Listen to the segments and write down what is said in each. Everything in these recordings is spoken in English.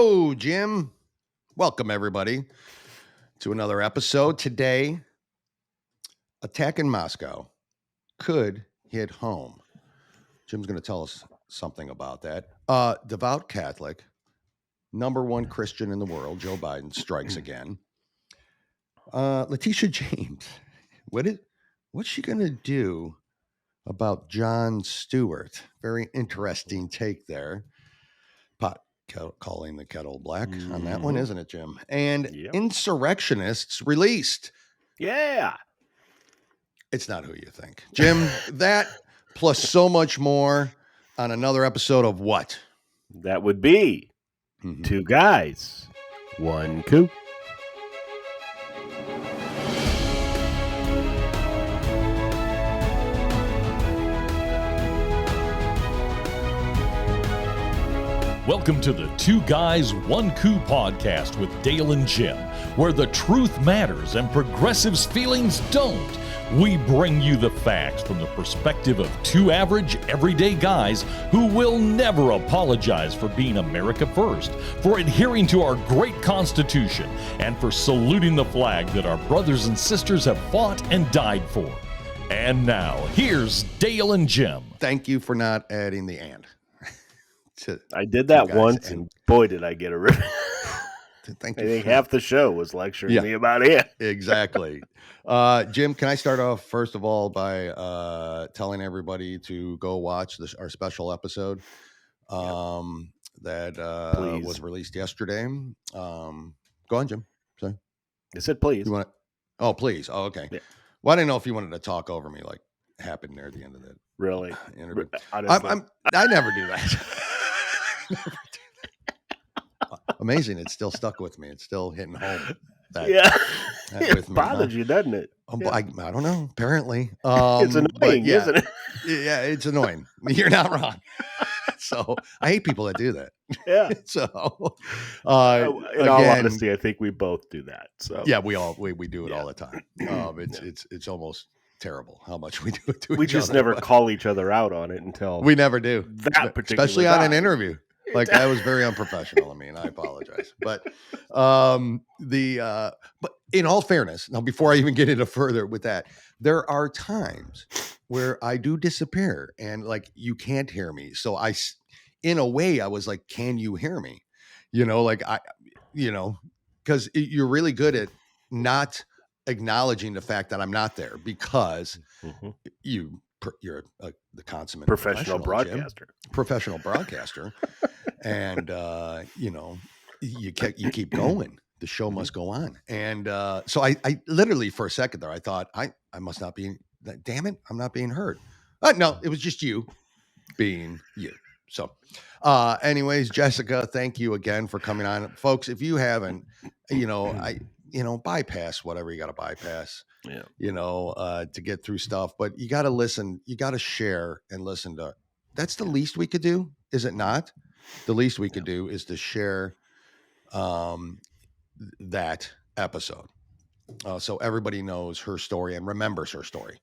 Hello, Jim. Welcome, everybody, to another episode. Today, attack in Moscow could hit home. Jim's going to tell us something about that. Devout Catholic, number one Christian in the world, Joe Biden strikes again. Leticia James, what's she going to do about John Stewart? Very interesting take there. Calling the kettle black on that one, isn't it, Jim? And Insurectionists released. Yeah. It's not who you think. Jim, that plus so much more on another episode of what? That would be Two Guys, One Coup. Welcome to the Two Guys, One Coup podcast with Dale and Jim, where the truth matters and progressives' feelings don't. We bring you the facts from the perspective of two average, everyday guys who will never apologize for being America first, for adhering to our great Constitution, and for saluting the flag that our brothers and sisters have fought and died for. And now, here's Dale and Jim. Thank you for not adding the and. I did that once, and boy, did I get a rip. I think half the show was lecturing me about it. Exactly. Jim, can I start off, first of all, by telling everybody to go watch our special episode that was released yesterday? Go on, Jim. Sorry. I said please. You want to, please. Oh, okay. Yeah. Well, I didn't know if you wanted to talk over me like happened there at the end of that. Really? Interview. I never do that. Amazing. It's still stuck with me. It's still hitting home. It bothers you, doesn't it? I don't know. Apparently. It's annoying, isn't it? Yeah, it's annoying. You're not wrong. So I hate people that do that. Yeah. So in all honesty, I think we both do that. So yeah, we do it all the time. It's almost terrible how much we do it to each other. We just never call each other out on it until we never do that particular especially on an interview. Like that was very unprofessional of me, and I apologize. But but in all fairness, now before I even get into further with that, there are times where I do disappear and like you can't hear me. So in a way, I was like, "Can you hear me?" Because you're really good at not acknowledging the fact that I'm not there because you're the consummate professional broadcaster. And you keep going. The show must go on. And so I literally for a second there I thought I must not be, damn it, I'm not being heard. No, it was just you being you. So anyways, Jessica, thank you again for coming on. Folks, if you haven't, bypass whatever you got to bypass, to get through stuff. But you got to listen. You got to share and listen to. That's the least we could do, is it not? The least we could do is to share that episode. So everybody knows her story and remembers her story,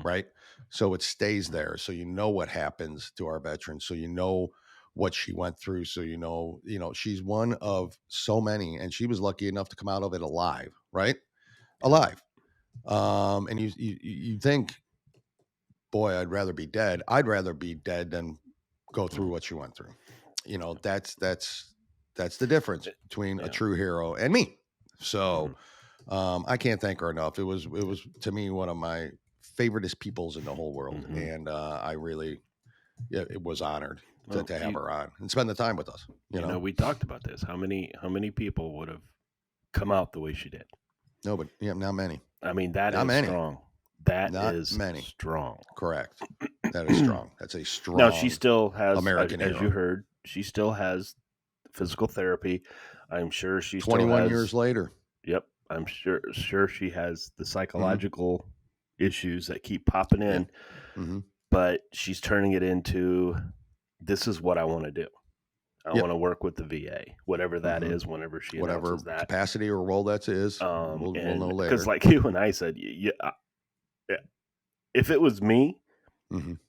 right? So it stays there. So you know what happens to our veterans. So you know what she went through. So she's one of so many, and she was lucky enough to come out of it alive, right? Alive. And you think, boy, I'd rather be dead. I'd rather be dead than go through what she went through. That's the difference between a true hero and me. So I can't thank her enough. It was to me one of my favoriteest peoples in the whole world, and I really it was honored to have her on and spend the time with us. We talked about this. How many people would have come out the way she did? No, but not many. I mean, that is strong. That is strong. Correct. That is strong. That's a strong. Now she still has American as you heard. She still has physical therapy. I'm sure she's 21 years later. Yep, I'm sure she has the psychological issues that keep popping in. Yeah. But she's turning it into, this is what I want to do. I want to work with the VA, whatever that is, whenever she announces that. Capacity or role that is, we'll know later. Because like you and I said, if it was me,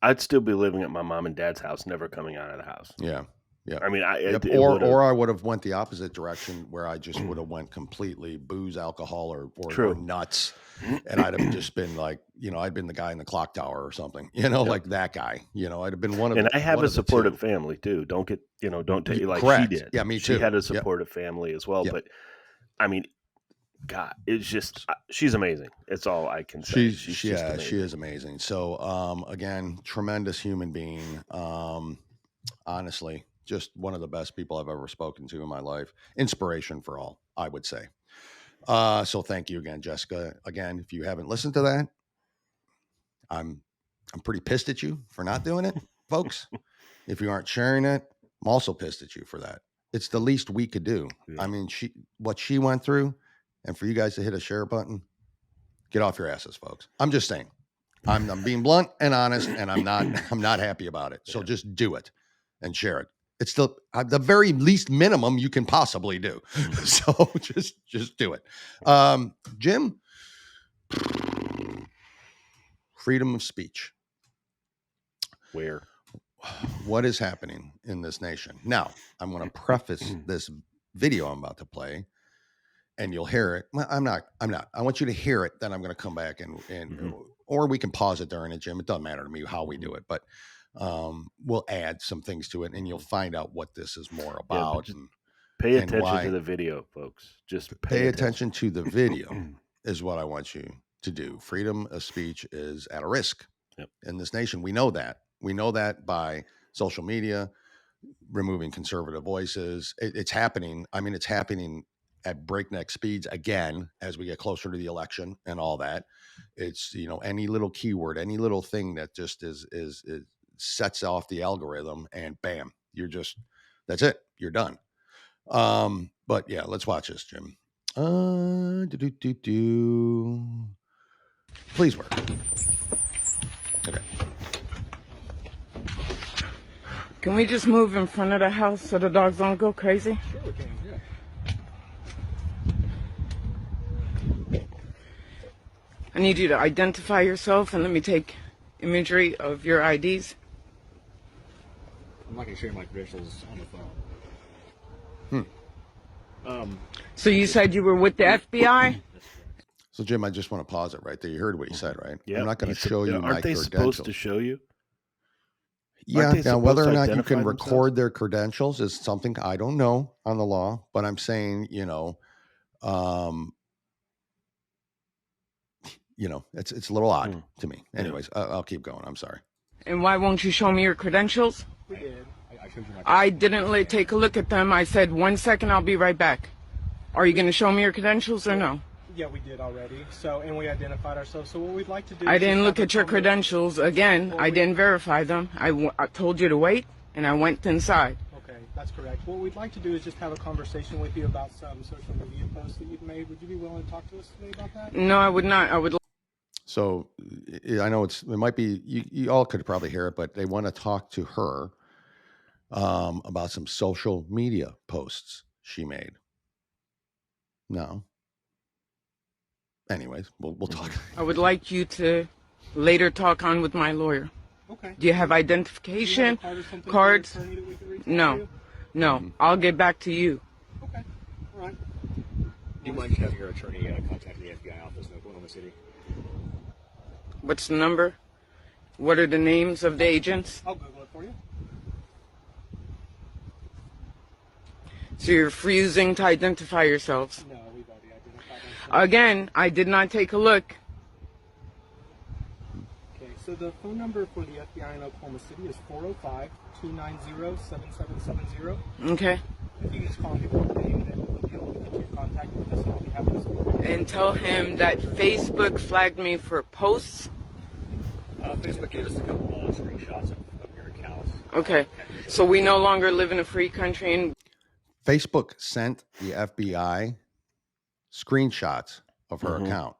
I'd still be living at my mom and dad's house, never coming out of the house. Yeah. Yeah. I mean, or I would have went the opposite direction where I just would have went completely booze, alcohol, or nuts, and I'd have just been like, I'd been the guy in the clock tower or something, like that guy. I'd have been one of. And I have a supportive family too. Don't take it like correct. She did. Yeah, me too. She had a supportive family as well. Yep. But I mean, God, it's just she's amazing. It's all I can say. She is amazing. So again, tremendous human being. Honestly, just one of the best people I've ever spoken to in my life. Inspiration for all, I would say. So thank you again, Jessica. Again, if you haven't listened to that, I'm pretty pissed at you for not doing it, folks. If you aren't sharing it, I'm also pissed at you for that. It's the least we could do. Yeah. I mean, what she went through, and for you guys to hit a share button, get off your asses, folks. I'm just saying. I'm being blunt and honest, and I'm not happy about it. So just do it and share it. It's the very least minimum you can possibly do. So just do it. Jim, freedom of speech. Where? What is happening in this nation? Now, I'm going to preface this video I'm about to play, and you'll hear it. Well, I'm not. I want you to hear it. Then I'm going to come back and or we can pause it during it, Jim. It doesn't matter to me how we do it, but we'll add some things to it, and you'll find out what this is more about. And pay attention to the video, folks. Just pay attention to the video is what I want you to do. Freedom of speech is at a risk in this nation. We know that. We know that by social media, removing conservative voices. It's happening. I mean, it's happening at breakneck speeds again as we get closer to the election and all that. It's, any little keyword, any little thing that just is sets off the algorithm, and bam, that's it. You're done. But yeah, let's watch this, Jim. Please work. Okay. Can we just move in front of the house so the dogs don't go crazy? Sure we can, yeah. I need you to identify yourself and let me take imagery of your IDs. I'm not going to share my credentials on the phone. So you said you were with the FBI? So, Jim, I just want to pause it right there. You heard what you said, right? Yeah. I'm not going to show you my credentials. Aren't they supposed to show you? Yeah. Now, whether or not you can record their credentials is something I don't know on the law, but I'm saying, it's a little odd to me. Anyways, I'll keep going. I'm sorry. And why won't you show me your credentials? We did. I showed you my credentials. I didn't take a look at them. I said, 1 second, I'll be right back. Are you going to show me your credentials or no? Yeah, we did already. And we identified ourselves. So what we'd like to do... I didn't look at your credentials. Again, I didn't verify them. I told you to wait, and I went inside. Okay, that's correct. What we'd like to do is just have a conversation with you about some social media posts that you've made. Would you be willing to talk to us today about that? No, I would not. I would... So I know it might be, you all could probably hear it, but they want to talk to her about some social media posts she made. No. Anyways, we'll talk. I would like you to later talk on with my lawyer. Okay. Do you have identification cards? No. I'll get back to you. Okay. All right. Do you mind having your attorney contact the FBI office in Oklahoma City? What's the number? What are the names of the agents? I'll Google it for you. So you're refusing to identify yourselves? No, we've already identified ourselves. Again, I did not take a look. Okay, so the phone number for the FBI in Oklahoma City is 405-290-7770. Okay. If you can just call me for the name, then we'll be able to get your contact with us and I'll be happy to support you. And tell him that Facebook flagged me for posts. Facebook gave us a couple of screenshots of your accounts. Okay. So we no longer live in a free country and Facebook sent the FBI screenshots of her account.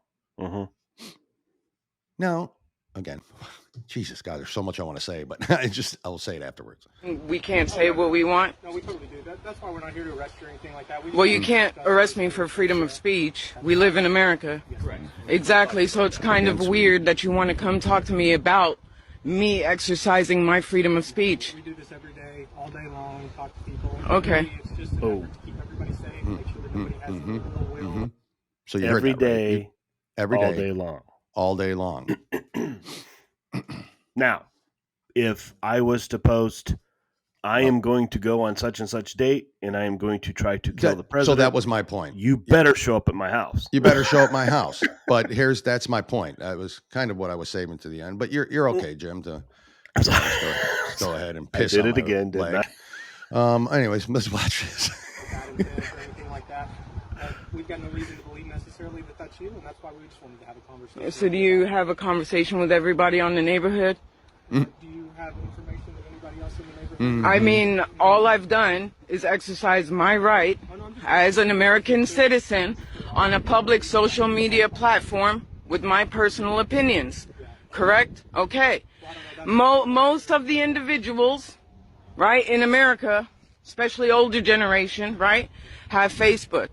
Now, again, Jesus, God, there's so much I want to say, but I'll say it afterwards. we can't say what we want. No, we totally do. That's why we're not here to arrest you or anything like that. Well, you can't arrest me for freedom of speech. We live in America. Correct. Exactly. So it's kind of weird that you want to come talk to me about me exercising my freedom of speech. We do this every day, all day long. trying to talk to people. Okay. Really, it's just an effort to keep everybody safe, make sure that nobody has any ill will. So you every heard that, right? day, Every all day, day long. all day long. Now, if I was to post, I am going to go on such and such date, and I am going to try to kill the president. So that was my point. You better show up at my house. You better show up at my house. But that's my point. That was kind of what I was saving to the end. But you're okay, Jim, to go ahead and piss on I did it my again, leg. didn't I? Anyways, let's watch this. Or anything like that. We've got no reason to believe necessarily that that's you, and that's why we just wanted to have a conversation. So do you have a conversation with everybody on the neighborhood? Do you have information with anybody else in the neighborhood? I mean, all I've done is exercise my right as an American citizen on a public social media platform with my personal opinions. Correct? Okay. Most of the individuals, right, in America, especially older generation, right, have Facebook.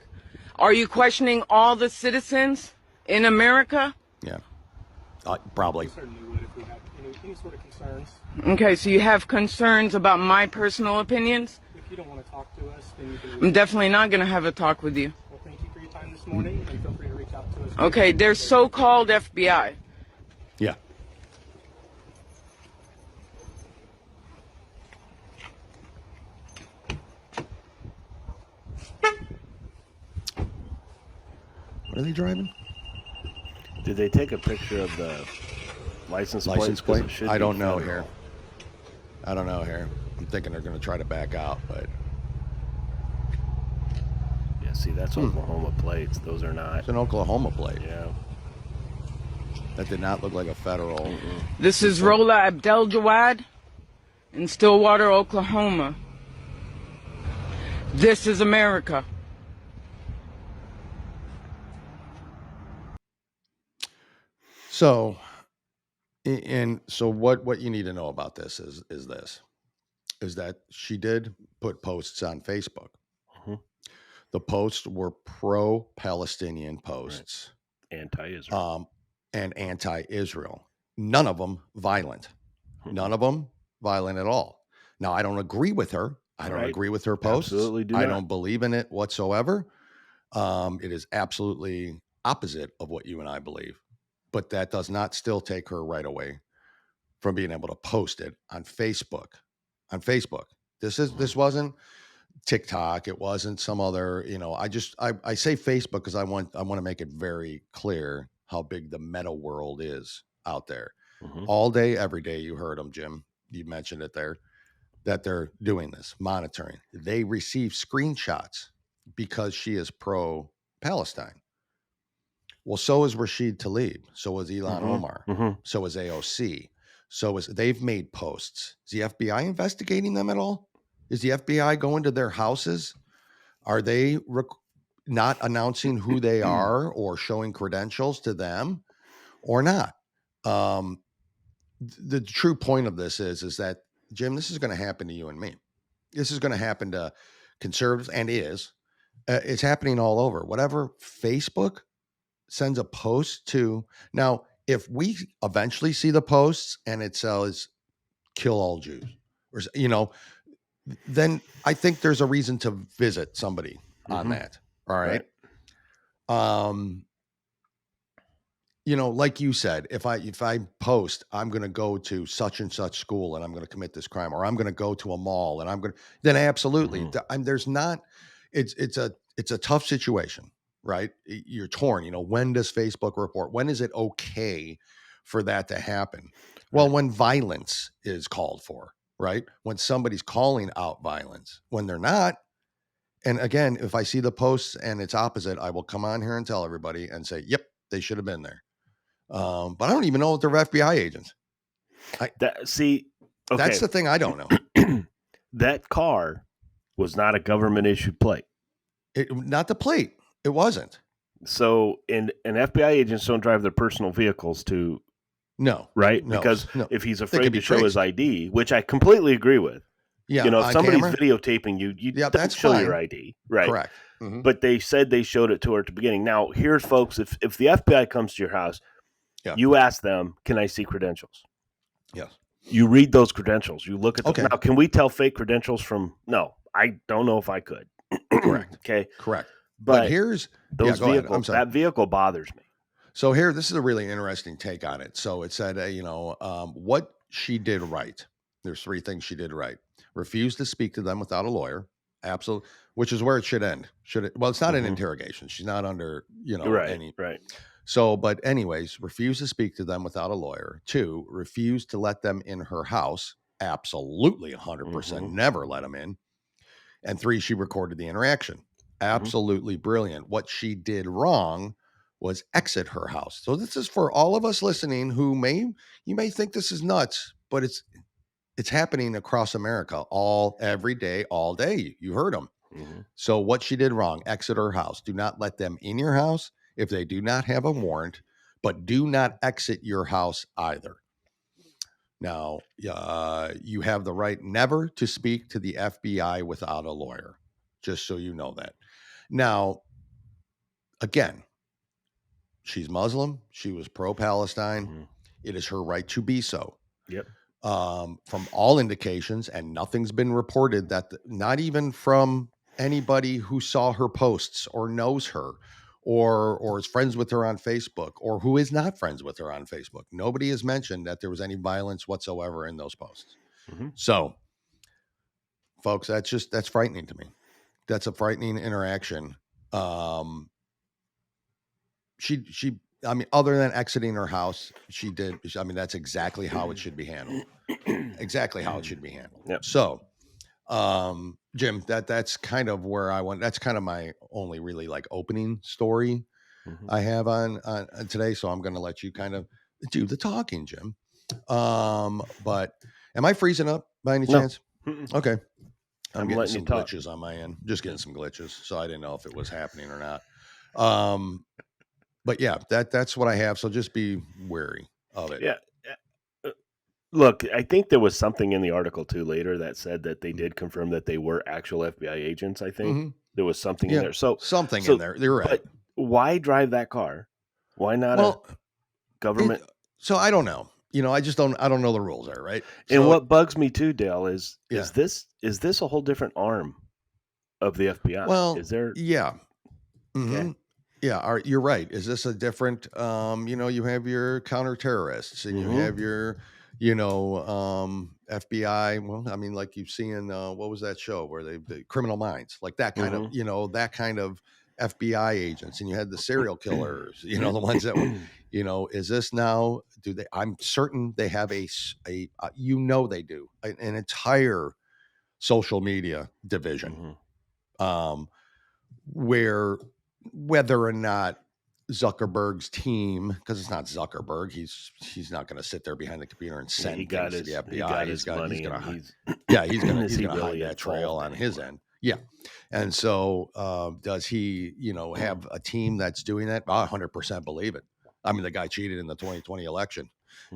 Are you questioning all the citizens in America? Yeah. Probably. We certainly would if we had any sort of concerns. Okay, so you have concerns about my personal opinions? If you don't want to talk to us, then you can leave. I'm definitely not going to have a talk with you. Well, thank you for your time this morning, and feel free to reach out to us. Okay, they're so-called FBI. Yeah. What are they driving? Did they take a picture of the license plate? License 'Cause plate? it should I be don't know federal. here. I don't know here. I'm thinking they're going to try to back out, but Yeah, see, that's Oklahoma plates. Those are not. it's an Oklahoma plate. Yeah. That did not look like a federal. This is Rola Abdeljawad in Stillwater, Oklahoma. This is America. So, so what you need to know about this is that she did put posts on Facebook. Mhm. The posts were pro-Palestinian posts, Anti-Israel. and anti-Israel. None of them violent. None of them violent at all. Now, I don't agree with her. I don't Right. agree with her posts. Absolutely do I not. don't believe in it whatsoever. It is absolutely opposite of what you and I believe. But that does not still take her right away from being able to post it on Facebook. On Facebook. This wasn't TikTok. It wasn't some other, I say Facebook because I want to make it very clear how big the meta world is out there. Mhm. All day, every day, you heard them, Jim. You mentioned it there, that they're doing this, monitoring. They receive screenshots because she is pro-Palestine. Well, so is Rashid Tlaib. So is Ilhan Omar. Mhm. So is AOC. They've made posts. Is the FBI investigating them at all? Is the FBI going to their houses? Are they not announcing who they are or showing credentials to them or not? The true point of this is that, Jim, this is going to happen to you and me. This is going to happen to conservatives, and it's happening all over. Whatever Facebook sends a post to. Now, if we eventually see the posts and it says kill all Jews, or, then I think there's a reason to visit somebody on that. All right. Like you said, if I post, I'm going to go to such and such school and I'm going to commit this crime, or I'm going to go to a mall and then absolutely, there's not, it's a tough situation. Right? You're torn. When does Facebook report? When is it okay for that to happen? Well, when violence is called for, right? When somebody's calling out violence, when they're not. And again, if I see the posts and it's opposite, I will come on here and tell everybody and say, yep, they should have been there. But I don't even know if they're FBI agents. That's the thing I don't know. That car was not a government issued plate. Not the plate. It wasn't. So, and FBI agents don't drive their personal vehicles to. No. Right? No, because no. if he's They afraid could to be show traced. his ID, which I completely agree with. Yeah. If somebody's camera? videotaping you don't that's show fine. your ID. Right. Correct. Mm-hmm. But they said they showed it to her at the beginning. Now, here's folks, if the FBI comes to your house, Yeah. you ask them, can I see credentials? Yes. You read those credentials. You look at them. Okay. Now, can we tell fake credentials from? No, I don't know if I could. Correct. Okay. Correct. But here's those go ahead. vehicles. I'm sorry. That vehicle bothers me. So this is a really interesting take on it. So it said, what she did right. There's 3 things she did right. Refused to speak to them without a lawyer. Absolutely. Which is where it should end. Well, it's not an interrogation. She's not under, any. Right. So, but anyways, refused to speak to them without a lawyer. 2, refused to let them in her house. Absolutely 100%. Never let them in. And 3, she recorded the interaction. Absolutely brilliant. What she did wrong was exit her house. So this is for all of us listening who you may think this is nuts, but it's happening across America every day, all day. You heard them. So what she did wrong, exit her house. Do not let them in your house if they do not have a warrant, but do not exit your house either. Now, you have the right never to speak to the FBI without a lawyer, just so you know that. Now, again, she's Muslim. She was pro-Palestine. It is her right to be so. Yep. From all indications, and nothing's been reported not even from anybody who saw her posts or knows her or is friends with her on Facebook or who is not friends with her on Facebook. Nobody has mentioned that there was any violence whatsoever in those posts. So, folks, that's frightening to me. That's a frightening interaction. I mean, other than exiting her house, that's exactly how it should be handled. Exactly how it should be handled. Yep. So, Jim, that's kind of where I went. That's kind of my only really like opening story I have on today. So I'm going to let you kind of do the talking, Jim. But am I freezing up by any chance? Okay. I'm getting some glitches on my end. Just getting some glitches. So I didn't know if it was happening or not. But yeah, that's what I have. So just be wary of it. Yeah. Look, I think there was something in the article too later that said that they did confirm that they were actual FBI agents. I think there was something in there. So something in there. You're right. But why drive that car? Why not a government? So I don't know. I don't know the rules there, right? And what bugs me too, Dale, is this a whole different arm of the FBI? Well, is there? Yeah. Okay. Yeah, you're right. Is this a different? You have your counter-terrorists, and you have your, FBI. Well, I mean, like you've seen, what was that show where the Criminal Minds, like that kind of, that kind of FBI agents, and you had the serial killers, the ones that were, is this now? I'm certain they have they do an entire social media division, where whether or not Zuckerberg's team, because it's not Zuckerberg, he's not going to sit there behind the computer and send things to the FBI. He's going to hide that trail on his end. Yeah. And so does he, have a team that's doing that? I 100% believe it. I mean, the guy cheated in the 2020 election.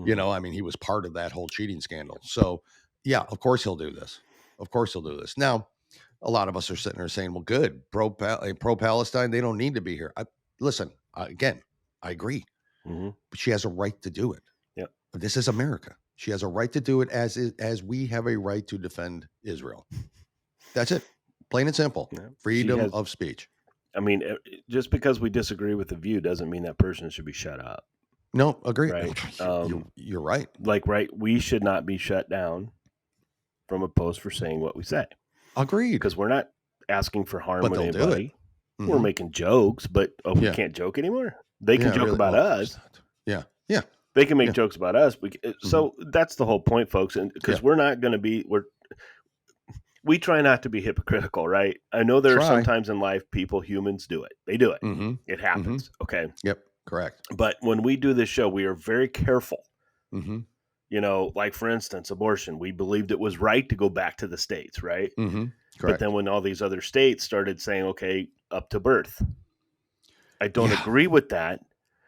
He was part of that whole cheating scandal. So yeah, of course he'll do this. Now, a lot of us are sitting there saying, well, good, pro-Palestine, they don't need to be here. Listen, again, I agree, but she has a right to do it. Yeah. This is America. She has a right to do it as we have a right to defend Israel. That's it. Plain and simple. Yeah. Freedom of speech. I mean, just because we disagree with the view doesn't mean that person should be shut up. No, agree. Right? You're right. We should not be shut down from a post for saying what we say. Agreed. Because we're not asking for harm with anybody. We're making jokes, but we can't joke anymore. They can joke about us. Yeah. They can make jokes about us. So that's the whole point, folks. And because we're not going to be, we try not to be hypocritical, right? I know there are sometimes in life humans do it. They do it. It happens. Okay. Yep. Correct. But when we do this show, we are very careful. Like for instance, abortion, we believed it was right to go back to the states, right? But then when all these other states started saying, okay, up to birth, I don't agree with that.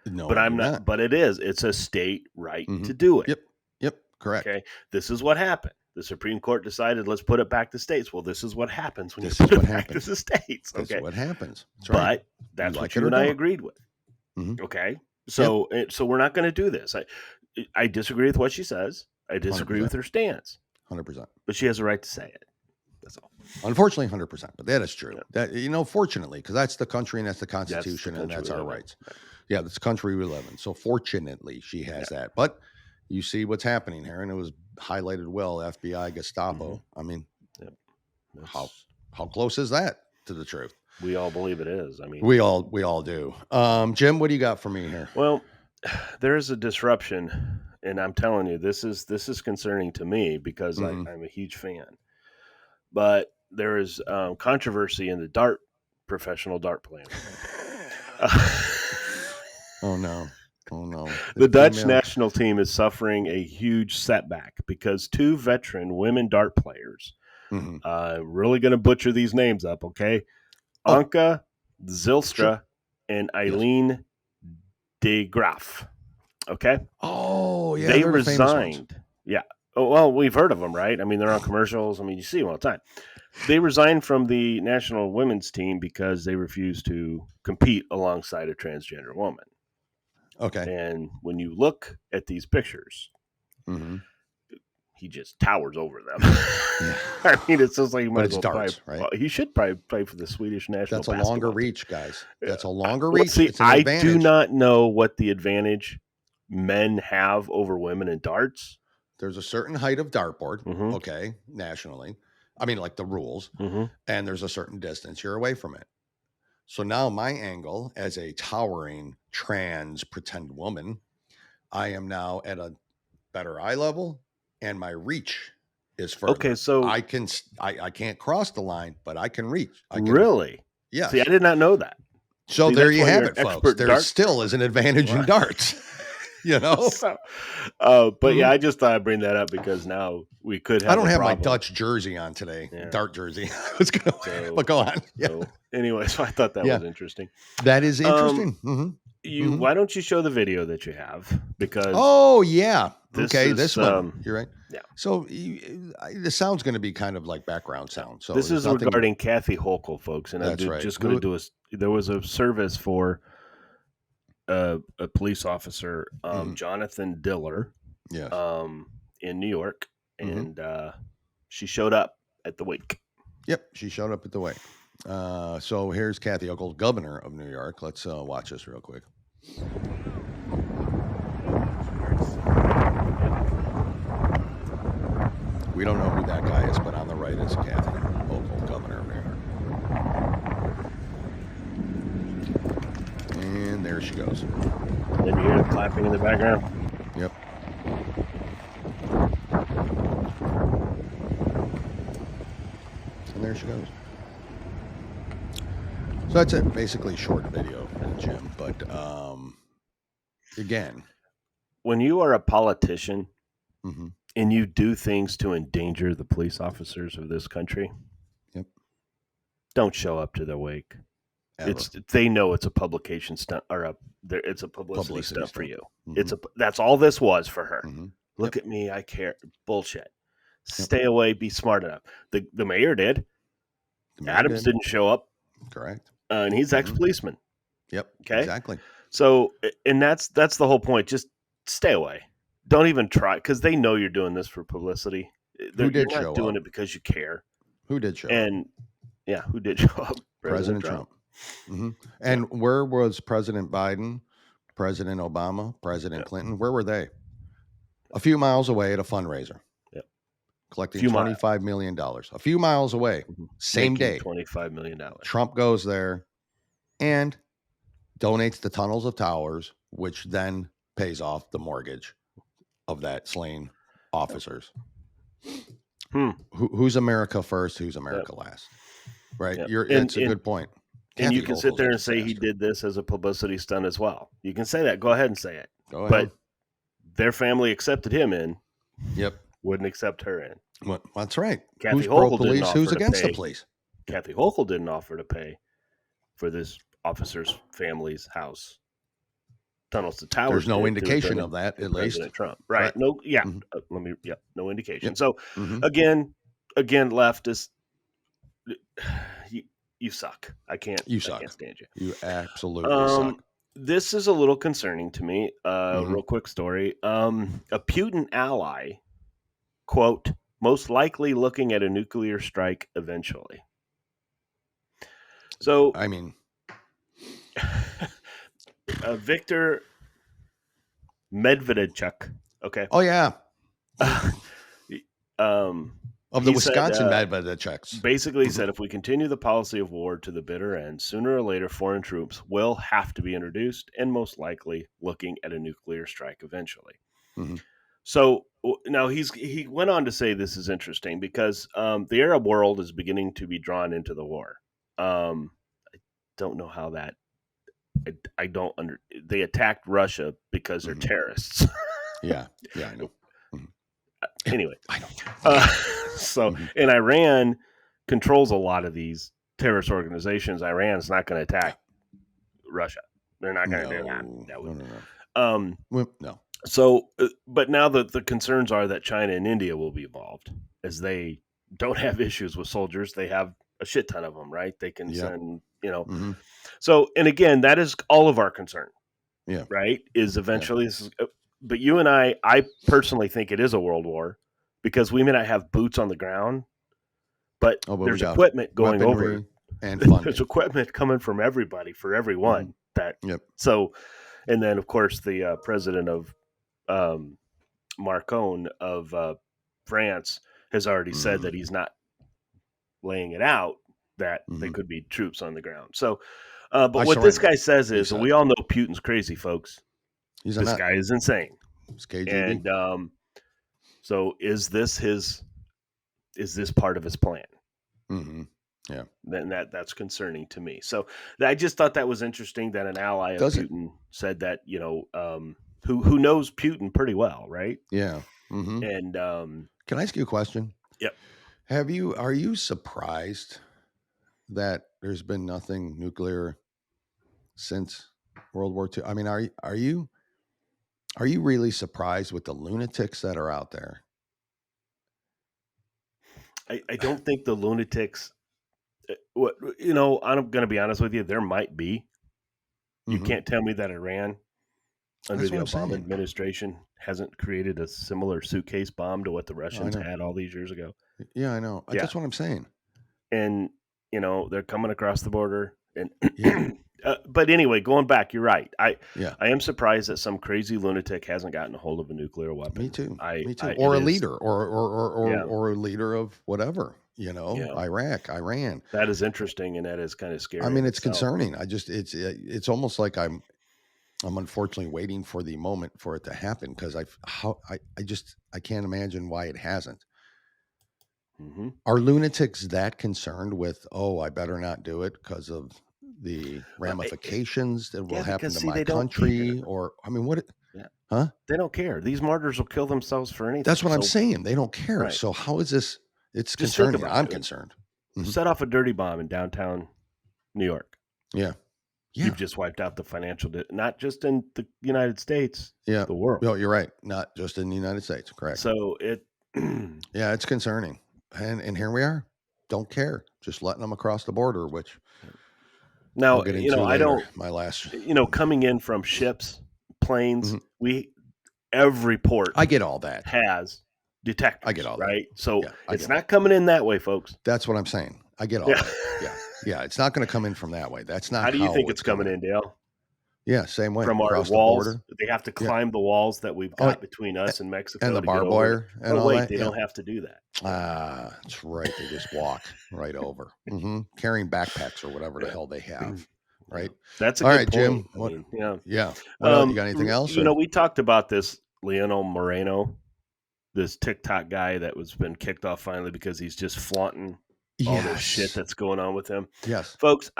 No, but I'm not. But it's a state right to do it. Yep. Correct. Okay. This is what happened. The Supreme Court decided, let's put it back to states. Well, this is what happens when you put it back to the states. Okay. That's what happens. That's right. But that's what you and I agreed with. Okay. So we're not going to do this. I disagree with what she says. I disagree 100%. with her stance. 100%. But she has a right to say it. That's all. Unfortunately, 100%. But that is true. Yeah. That fortunately, because that's the country and that's the Constitution and that's our rights. Right. Yeah, that's the country we live in. So fortunately, she has that. But you see what's happening here, and it was highlighted well. FBI, Gestapo. I mean, how close is that to the truth? We all believe it is. I mean, we all do. Jim, what do you got for me here? Well, there is a disruption, and I'm telling you, this is concerning to me because I'm a huge fan. But there is controversy in the professional dart playing. Oh no. The Dutch national team is suffering a huge setback because 2 veteran women dart players, really going to butcher these names up, okay? Anke Zylstra and Eileen de Graaf, okay? Oh, yeah. They resigned. Yeah. Oh, well, we've heard of them, right? I mean, they're on commercials. I mean, you see them all the time. They resigned from the national women's team because they refused to compete alongside a transgender woman. Okay. And when you look at these pictures, he just towers over them. I mean, it's just like he might as well darts, play. Right? Well, he should probably play for the Swedish national That's a basketball longer team. reach, guys. That's a longer reach. See, it's an I advantage. do not know what the advantage men have over women in darts. There's a certain height of dartboard, okay, nationally. I mean, like the rules, and there's a certain distance you're away from it. So now my angle as a towering trans pretend woman, I am now at a better eye level, and my reach is further. Okay, so I can't cross the line, but I can reach. Really? Yes. See, I did not know that. So there you have it, folks. There still is an advantage in darts. You know, but yeah, I just thought I'd bring that up because now we could have. I don't have my Dutch jersey on today, dart jersey. But go on. Yeah. So anyway, so I thought that was interesting. That is interesting. Why don't you show the video that you have? Because this one. You're right. Yeah. So the sound's going to be kind of like background sound. So this is regarding Kathy Hochul, folks, and I'm just going to do there was a service for a police officer, Jonathan Diller, in New York, and she showed up at the wake. Yep, she showed up at the wake. So here's Kathy Hochul, governor of New York. Let's watch this real quick. We don't know who that guy is, but on the right is Kathy Hochul, governor of New York. And there she goes. Then you hear the clapping in the background? Yep. And there she goes. So that's it. Basically short video, Jim. But again. When you are a politician and you do things to endanger the police officers of this country, don't show up to their wake. They know it's a publication stunt or it's a publicity stunt for you. That's all this was for her. Look at me, I care. Bullshit. Stay away. Be smart enough. The mayor did. Adams didn't show up. Correct. And he's ex-policeman. Yep. Okay. Exactly. So, and that's the whole point. Just stay away. Don't even try because they know you're doing this for publicity. You're not doing it because you care. Who did show up? And yeah, who did show up? President Trump. And where was President Biden, President Obama, President Clinton? Where were they? A few miles away at a fundraiser. Yep. Collecting $25 million. A few miles away. Same day. $25 million. Trump goes there and donates the tunnels of towers, which then pays off the mortgage of that slain officers. Who's America first? Who's America last? Right. It's a good point. And you can sit there and say he did this as a publicity stunt as well. You can say that. Go ahead and say it. Go ahead. But their family accepted him in. Yep. Wouldn't accept her in. Well, that's right. Kathy Who's Hochul pro-police? Who's against the police? Kathy Hochul didn't offer to pay for this officer's family's house. Tunnels to towers. There's no indication of that, at least. President Trump. Right. No. Yeah. No indication. Yep. So again, leftist, you suck. I can't stand you. You absolutely suck. This is a little concerning to me. Real quick story. A Putin ally quote, most likely looking at a nuclear strike eventually. So, I mean, Victor Medvedchuk, okay. oh yeah, Of the Wisconsin Medvedchuk. Basically said if we continue the policy of war to the bitter end, sooner or later foreign troops will have to be introduced and most likely looking at a nuclear strike eventually. Mm-hmm. So now he went on to say this is interesting because the Arab world is beginning to be drawn into the war. I don't know how that. I don't under. They attacked Russia because they're terrorists. Yeah, I know. Anyway, I know. And Iran controls a lot of these terrorist organizations. Iran's not going to attack Russia. They're not going to do that. No. So, but now the concerns are that China and India will be involved, as they don't have issues with soldiers. They have a shit ton of them, right? They can send, So, and again, that is all of our concern. Yeah. Right. Is eventually this is, but you and I personally think it is a world war because we may not have boots on the ground, but there's equipment going over and funding. There's equipment coming from everybody for everyone. So, and then of course the president of Macron of France has already said that he's not laying it out that there could be troops on the ground. So, but what this guy says is, we all know Putin's crazy, folks. This guy is insane. And so is this part of his plan? Mm-hmm. Yeah. Then that's concerning to me. So I just thought that was interesting that an ally of Putin said that, who knows Putin pretty well, right? Yeah. Mm-hmm. And can I ask you a question? Yep. Are you surprised that there's been nothing nuclear since World War II? I mean, are you really surprised with the lunatics that are out there? I don't think the lunatics. I'm going to be honest with you. There might be. You can't tell me that Iran, under the Obama administration, hasn't created a similar suitcase bomb to what the Russians had all these years ago. Yeah, I know. That's what I'm saying. And they're coming across the border. And but anyway, going back, you're right. I am surprised that some crazy lunatic hasn't gotten a hold of a nuclear weapon. Me too. Or a leader, or a leader of whatever. Iraq, Iran. That is interesting, and that is kind of scary. I mean, it's concerning. It's almost like I'm unfortunately waiting for the moment for it to happen because I can't imagine why it hasn't. Mm-hmm. Are lunatics that concerned with, I better not do it because of the ramifications that will happen to my country? Or, I mean, what? Huh? They don't care. These martyrs will kill themselves for anything. That's what I'm saying. They don't care. Right. So how is this? It's just concerning. I'm concerned. Mm-hmm. Set off a dirty bomb in downtown New York. Yeah. You've just wiped out the financial, not just in the United States, the world. No, you're right. Not just in the United States. Correct. So it's concerning. And here we are. Don't care. Just letting them across the border, which now, we'll get into later. I don't, my last, coming in from ships, planes, every port. I get all that. Has detectors. I get all that. Right. So it's not coming in that way, folks. That's what I'm saying. I get all that. Yeah. It's not going to come in from that way. That's not how do you think it's coming in, Dale? Yeah, same way. From our walls, they have to climb the walls that we've got between us and Mexico. And the barbed wire and all that. They don't have to do that. That's right. They just walk right over. Mm-hmm. Carrying backpacks or whatever the hell they have. Right? That's all good right, point. Jim. Yeah. You got anything else? We talked about this Lionel Moreno, this TikTok guy that was been kicked off finally because he's just flaunting all this shit that's going on with him. Yes. Folks,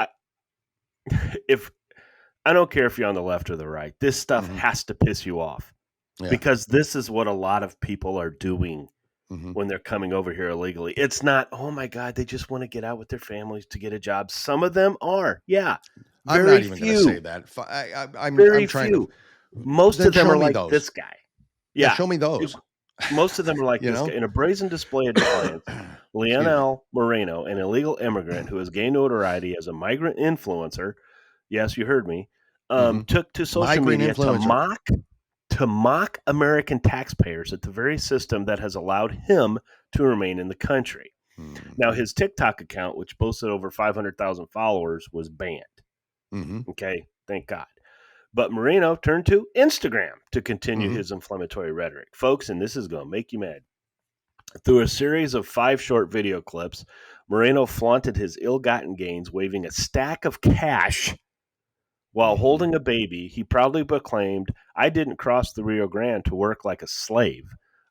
I don't care if you're on the left or the right. This stuff has to piss you off because this is what a lot of people are doing when they're coming over here illegally. It's not, oh my God, they just want to get out with their families to get a job. Some of them are. Yeah. I'm not even going to say that. I'm trying to. Most of them are like this guy. Yeah. Show me those. Most of them are like this guy. In a brazen display of defiance, Lionel Moreno, an illegal immigrant who has gained notoriety as a migrant influencer, yes, you heard me, took to social media to mock American taxpayers at the very system that has allowed him to remain in the country. Mm-hmm. Now, his TikTok account, which boasted over 500,000 followers, was banned. Mm-hmm. Okay, thank God. But Moreno turned to Instagram to continue his inflammatory rhetoric. Folks, and this is going to make you mad. Through a series of 5 short video clips, Moreno flaunted his ill-gotten gains, waving a stack of cash while holding a baby. He proudly proclaimed, "I didn't cross the Rio Grande to work like a slave.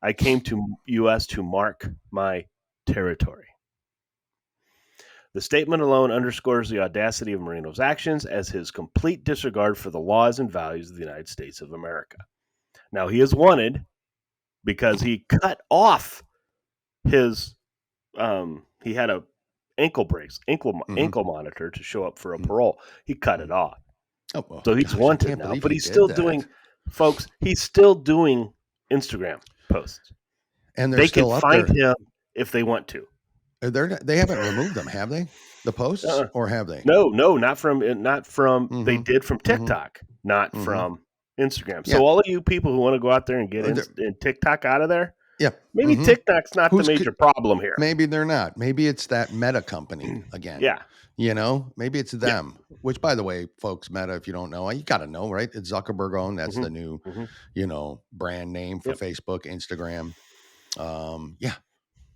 I came to U.S. to mark my territory." The statement alone underscores the audacity of Moreno's actions as his complete disregard for the laws and values of the United States of America. Now, he is wanted because he cut off his he had a ankle monitor to show up for a parole. He cut it off. So he's wanted now, but he's still doing, folks, he's still doing Instagram posts. And they can find him if they want to. They haven't removed them, have they? The posts, or have they? No, not from. They did from TikTok, not from Instagram. So all of you people who want to go out there and get in TikTok out of there, maybe TikTok's not the major problem here. Maybe they're not. Maybe it's that Meta company again. Maybe it's them. Which, by the way, folks, Meta, if you don't know, you got to know, right? It's Zuckerberg owned. That's the new, brand name for Facebook, Instagram.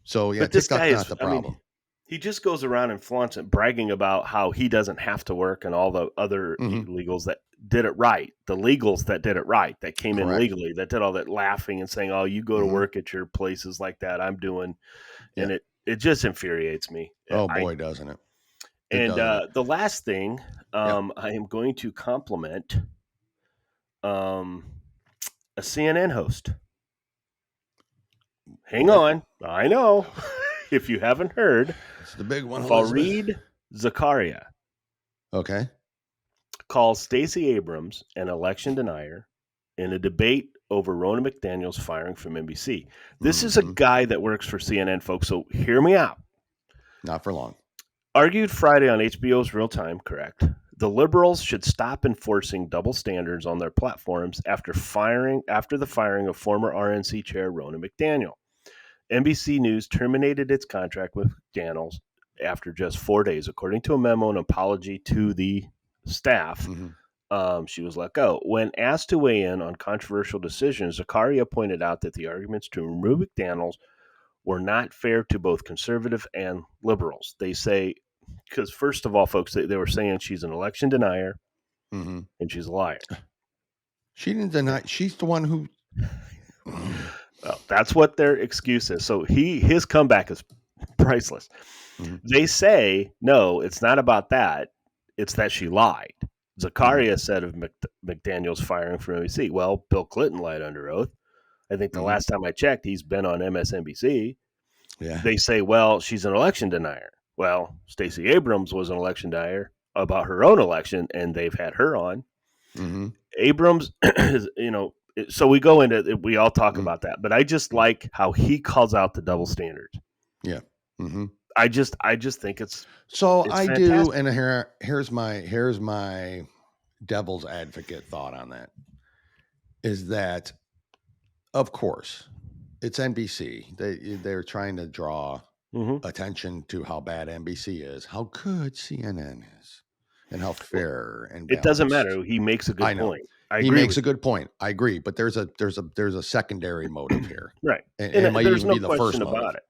So but TikTok's not the problem. He just goes around and flaunts it, bragging about how he doesn't have to work and all the other illegals that did it right. The legals that did it right, that came in legally, that did all that laughing and saying, "Oh, you go to work at your places like that. I'm doing," and it just infuriates me. Oh boy, doesn't it? The last thing, I am going to compliment a CNN host. Hang on. I know. If you haven't heard, it's the big one. Fareed Zakaria. Okay. Calls Stacey Abrams an election denier in a debate over Ronna McDaniel's firing from NBC. This is a guy that works for CNN, folks, so hear me out. Not for long. Argued Friday on HBO's Real Time, correct. The liberals should stop enforcing double standards on their platforms after the firing of former RNC chair Ronna McDaniel. NBC News terminated its contract with McDaniels after just 4 days, according to a memo and apology to the staff. She was let go. When asked to weigh in on controversial decisions, Zakaria pointed out that the arguments to remove McDaniels were not fair to both conservative and liberals. They say, because first of all, folks, they were saying she's an election denier and she's a liar. She didn't deny. She's the one who... Well, that's what their excuse is. So his comeback is priceless. They say, no, it's not about that. It's that she lied. Zakaria said of McDaniel's firing from NBC, well, Bill Clinton lied under oath. I think the last time I checked, he's been on MSNBC. Yeah. They say, well, she's an election denier. Well, Stacey Abrams was an election denier about her own election, and they've had her on. Abrams, so we go into it, we all talk about that, but I just like how he calls out the double standards. Yeah. I just think it's I fantastic. do, and here's my devil's advocate thought on that. Is that, of course, it's NBC. They're trying to draw attention to how bad NBC is, how good CNN is, and how fair and balanced. It doesn't matter. He makes a good point. He makes a good point. I agree, but there's a secondary motive here, right? And it might there's even no be the question first about it.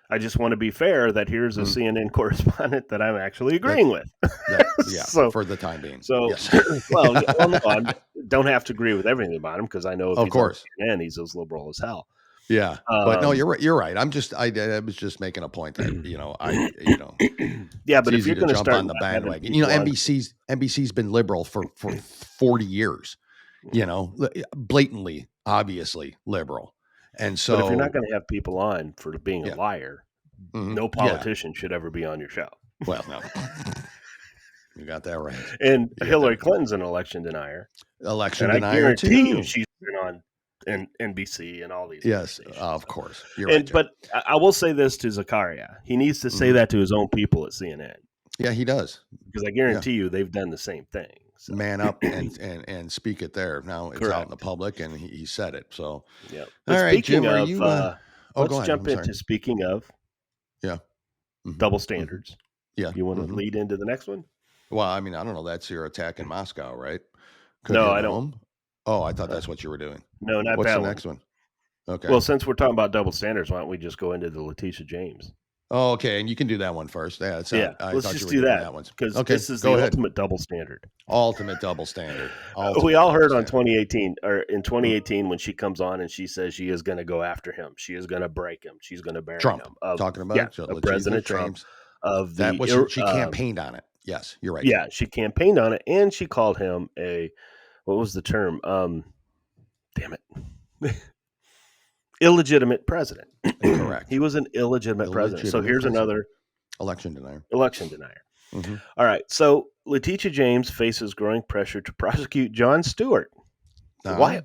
I just want to be fair that here's a CNN correspondent that I'm actually agreeing with. So for the time being. So, yes. no, I don't have to agree with everything about him because I know if of course, CNN, he's as liberal as hell. Yeah, but no, you're right. You're right. I was just making a point that yeah, but if you're going to jump on the bandwagon, NBC's been liberal for 40 years, blatantly, obviously liberal. And so, but if you're not going to have people on for being a liar, no politician should ever be on your show. Well, no, you got that right. And Hillary Clinton's an election denier. Election and denier I too. You she's been on NBC and all these. Yes, of course. You're right. But I will say this to Zakaria: he needs to say that to his own people at CNN. Yeah, he does. Because I guarantee you, they've done the same thing. So. man up and speak it there. Now it's out in the public, and he said it. So, yeah. All right, speaking Jim, are of, you? let's jump into speaking of. Yeah. Double standards. Yeah. You want to lead into the next one? Well, I mean, I don't know. That's your attack in Moscow, right? No, I don't. Oh, I thought that's what you were doing. No, not What's that the next one? Okay. Well, since we're talking about double standards, why don't we just go into the Leticia James? Oh, okay. And you can do that one first. Yeah. Let's just do that because this is the ultimate double standard. Ultimate double standard. We all heard on 2018 when she comes on and she says she is going to go after him. She is going to break him. She's going to bury Trump. him. Talking about President Trump. She campaigned on it. Yes, you're right. Yeah, she campaigned on it, and she called him what was the term? Damn it. Illegitimate president. Correct. He was an illegitimate president. So here's another election denier. Mm-hmm. All right. So Leticia James faces growing pressure to prosecute John Stewart. Why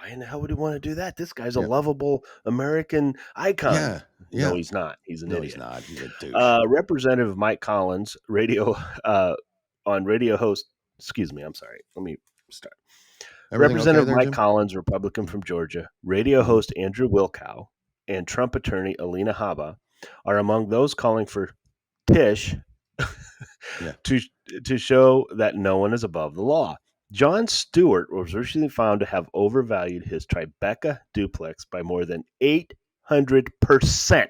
in the hell would he want to do that? This guy's a lovable American icon. Yeah. No, he's not. He's an idiot. He's not. He's a douche. Representative Mike Collins, radio host. Excuse me. I'm sorry. Let me start. Representative Mike Collins, Republican from Georgia, radio host Andrew Wilkow, and Trump attorney Alina Habba are among those calling for Tish to show that no one is above the law. John Stewart was recently found to have overvalued his Tribeca duplex by more than 800%.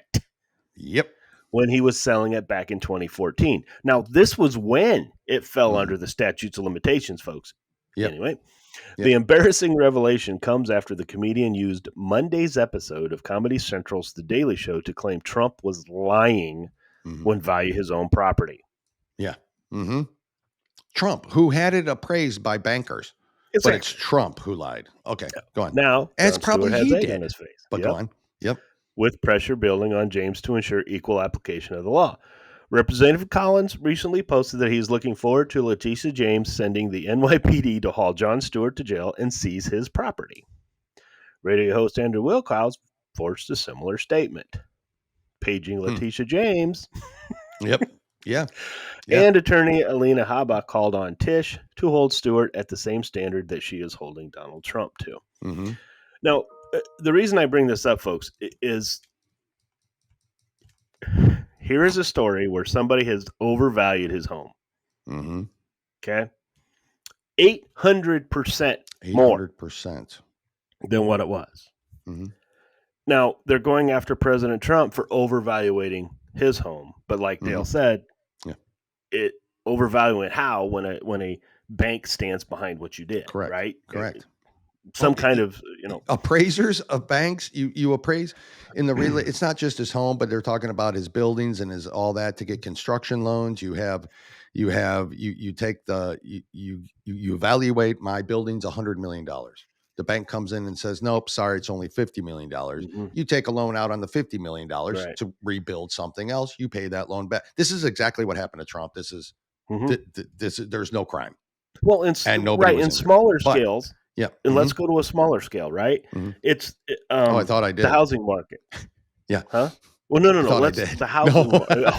Yep. When he was selling it back in 2014. Now, this was when it fell under the statutes of limitations, folks. Yep. Anyway. The embarrassing revelation comes after the comedian used Monday's episode of Comedy Central's The Daily Show to claim Trump was lying when valuing his own property. Yeah. Mm-hmm. Trump, who had it appraised by bankers. Exactly. But it's Trump who lied. Okay, go on. Now, as probably he did. On his face. But go on. Yep. With pressure building on James to ensure equal application of the law. Representative Collins recently posted that he's looking forward to Leticia James sending the NYPD to haul John Stewart to jail and seize his property. Radio host Andrew Wilkow forced a similar statement. Paging Leticia James. Yep. Yeah. And attorney Alina Habba called on Tish to hold Stewart at the same standard that she is holding Donald Trump to. Mm-hmm. Now, the reason I bring this up, folks, is here is a story where somebody has overvalued his home. Mm-hmm. Okay. 800% more 800% than what it was. Mm-hmm. Now, they're going after President Trump for overvaluating his home. But like Dale said, it overvaluing it how when a bank stands behind what you did. Correct. Right? Correct. Some kind of, appraisers of banks, you appraise in the real. It's not just his home, but they're talking about his buildings and his all that to get construction loans. You evaluate my building's $100 million. The bank comes in and says, nope, sorry, it's only $50 million. Mm-hmm. You take a loan out on the $50 million to rebuild something else. You pay that loan back. This is exactly what happened to Trump. This is there's no crime. Well, and nobody in smaller scales. Yeah. And let's go to a smaller scale, right? Mm-hmm. It's I thought I did. The housing market. Yeah. Huh? Well, no. Let's the housing market.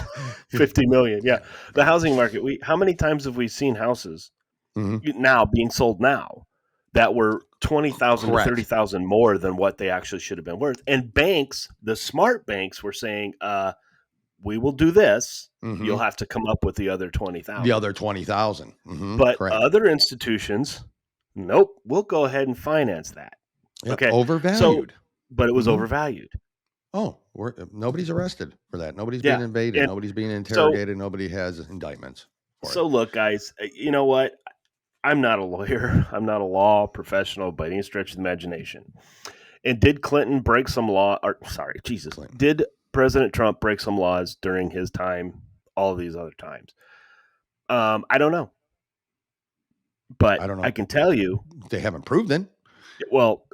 50 million. Yeah. The housing market. How many times have we seen houses now being sold now that were 20,000 to 30,000 more than what they actually should have been worth? And banks, the smart banks were saying, we will do this. Mm-hmm. You'll have to come up with the other 20,000. The other 20,000. Mm-hmm. But other institutions, nope, we'll go ahead and finance that. Yep, okay. Overvalued. But it was overvalued. Oh, nobody's arrested for that. Nobody's being invaded. Nobody's being interrogated. Nobody has indictments. Look, guys, you know what? I'm not a lawyer. I'm not a law professional by any stretch of the imagination. And did Clinton break some law? Clinton. Did President Trump break some laws during his time, all of these other times? I don't know. But I can tell you. They haven't proved then. Well,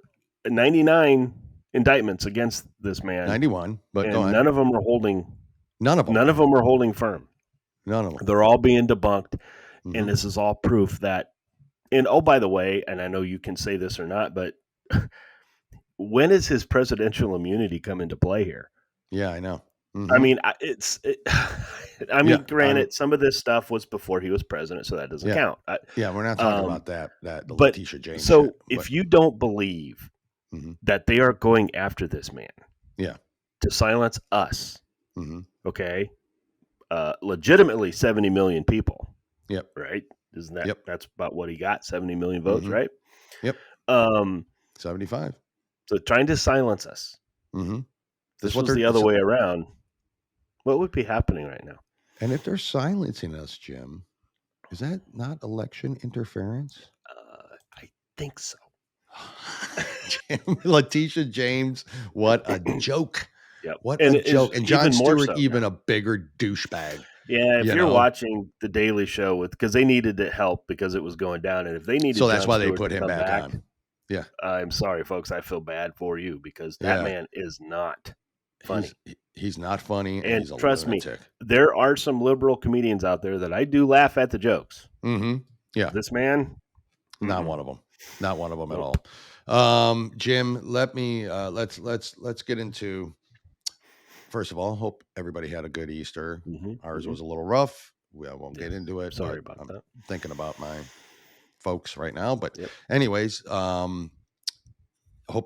99 indictments against this man. 91, but none of them are holding. None of them are holding firm. None of them. They're all being debunked, and this is all proof that. And oh, by the way, and I know you can say this or not, but when does his presidential immunity come into play here? Yeah, I know. I mean, granted, Yeah, some of this stuff was before he was president, so that doesn't count. we're not talking about that the But Leticia James so shit, if you don't believe that they are going after this man, to silence us, okay, legitimately 70 million people, right? Isn't that that's about what he got? 70 million votes, right? 75. So trying to silence us. This was the other way around. What would be happening right now? And if they're silencing us, Jim, is that not election interference? I think so. Leticia James, what a joke. Yep. What a joke. And John Stewart, even a bigger douchebag. Yeah, if you're watching The Daily Show because they needed to help because it was going down. And if they needed so that's John why Stewart they put him back on. Yeah. I'm sorry, folks. I feel bad for you because that man is not funny. He's not funny. And he's a trust lunatic. me, there are some liberal comedians out there that I do laugh at the jokes. Yeah. This man, not one of them. Not one of them at all. Jim, let me let's get into. First of all, hope everybody had a good Easter. Ours was a little rough. I won't get into it. Sorry about that. Thinking about my folks right now, but anyways, hope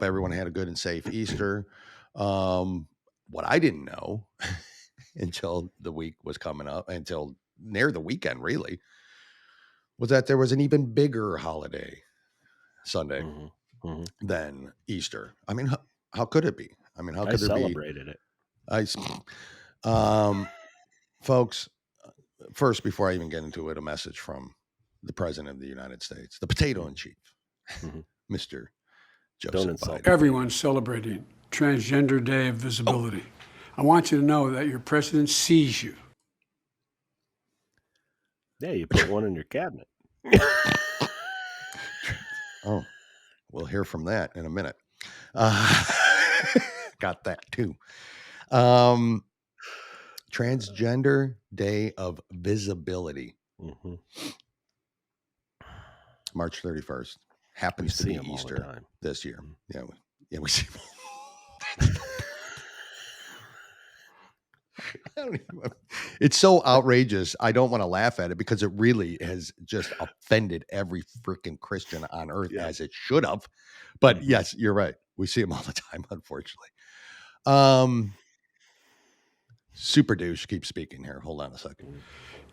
everyone had a good and safe Easter. What I didn't know until the week was coming up, until near the weekend, really, was that there was an even bigger holiday Sunday than Easter. I mean, how could it be? I mean, how could there be? I celebrated it. Folks, first, before I even get into it, a message from the President of the United States, the potato in chief, Mr. Joseph Biden. Everyone's celebrating Transgender Day of Visibility. I want you to know that your president sees you. Yeah, you put one in your cabinet. Oh, we'll hear from that in a minute. Got that too. Transgender Day of Visibility. March 31st. Happens to be Easter this year. Yeah, we see it's so outrageous. I don't want to laugh at it because it really has just offended every freaking Christian on earth, as it should have. But yes, you're right. We see them all the time, unfortunately. Super douche keeps speaking here. Hold on a second.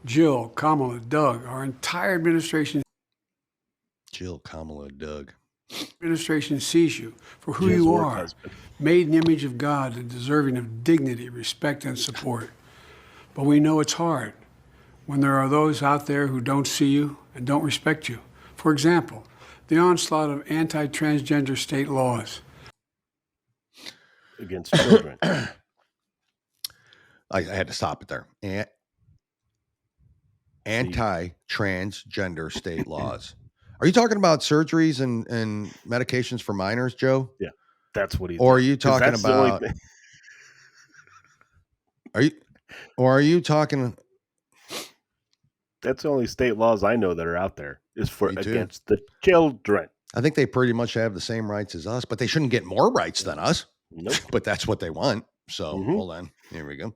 Jill, Kamala, Doug, our entire administration. Jill, Kamala, Doug. Administration sees you for who you are, made in the image of God and deserving of dignity, respect, and support. But we know it's hard when there are those out there who don't see you and don't respect you. For example, the onslaught of anti-transgender state laws against children. I had to stop it there. Anti-transgender state laws. Are you talking about surgeries and medications for minors, Joe? Yeah, that's what he's. Or are you talking about? Are you talking? That's the only state laws I know that are out there is for against the children. I think they pretty much have the same rights as us, but they shouldn't get more rights than us. Nope. But that's what they want. So hold on. Here we go.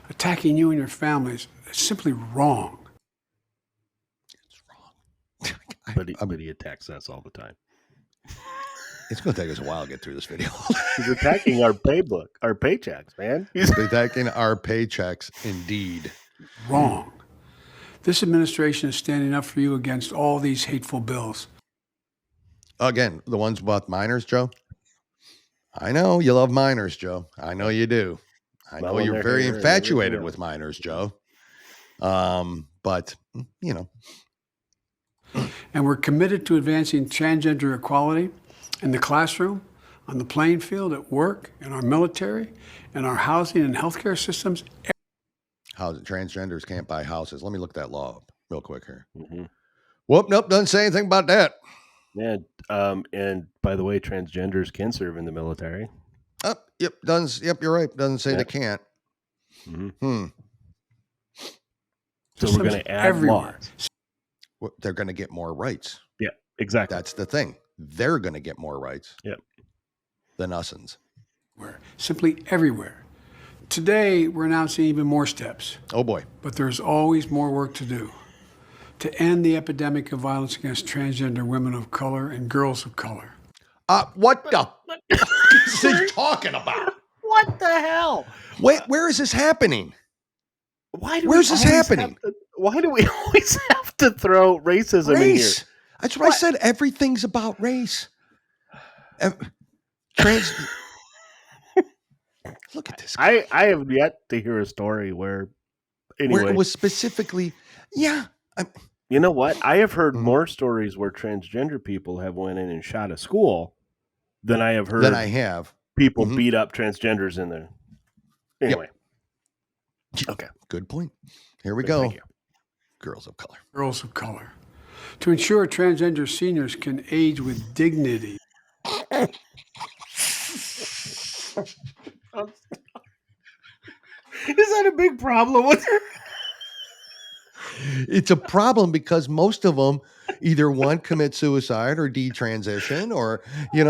Attacking you and your families is simply wrong. But he attacks us all the time. It's going to take us a while to get through this video. He's attacking our paychecks, man. He's attacking our paychecks, indeed. Wrong. This administration is standing up for you against all these hateful bills. Again, the ones about minors, Joe. I know you love minors, Joe. I know you do. I know you're very infatuated with minors, Joe. But, you know. And we're committed to advancing transgender equality in the classroom, on the playing field, at work, in our military, in our housing and healthcare systems. Transgenders can't buy houses. Let me look that law up real quick here. Whoop, nope, doesn't say anything about that. Yeah, and by the way, transgenders can serve in the military. Yep, you're right. Doesn't say they can't. So we're going to add laws. They're going to get more rights. Yeah, exactly. That's the thing. They're going to get more rights. Yep. Than us'ns. Simply everywhere. Today, we're announcing even more steps. Oh, boy. But there's always more work to do to end the epidemic of violence against transgender women of color and girls of color. What the is he talking about? What the hell? Wait, where is this happening? Where's this happening? Why do we always have to throw racism in here? That's what I said. Everything's about race. Look at this guy. I have yet to hear a story where it was specifically, you know what? I have heard more stories where transgender people have went in and shot a school than I have heard. People beat up transgenders in there. Anyway. Yep. Okay. Good point. Here we go. Girls of color. Girls of color. To ensure transgender seniors can age with dignity. Is that a big problem with her? It's a problem because most of them either one commit suicide or detransition or,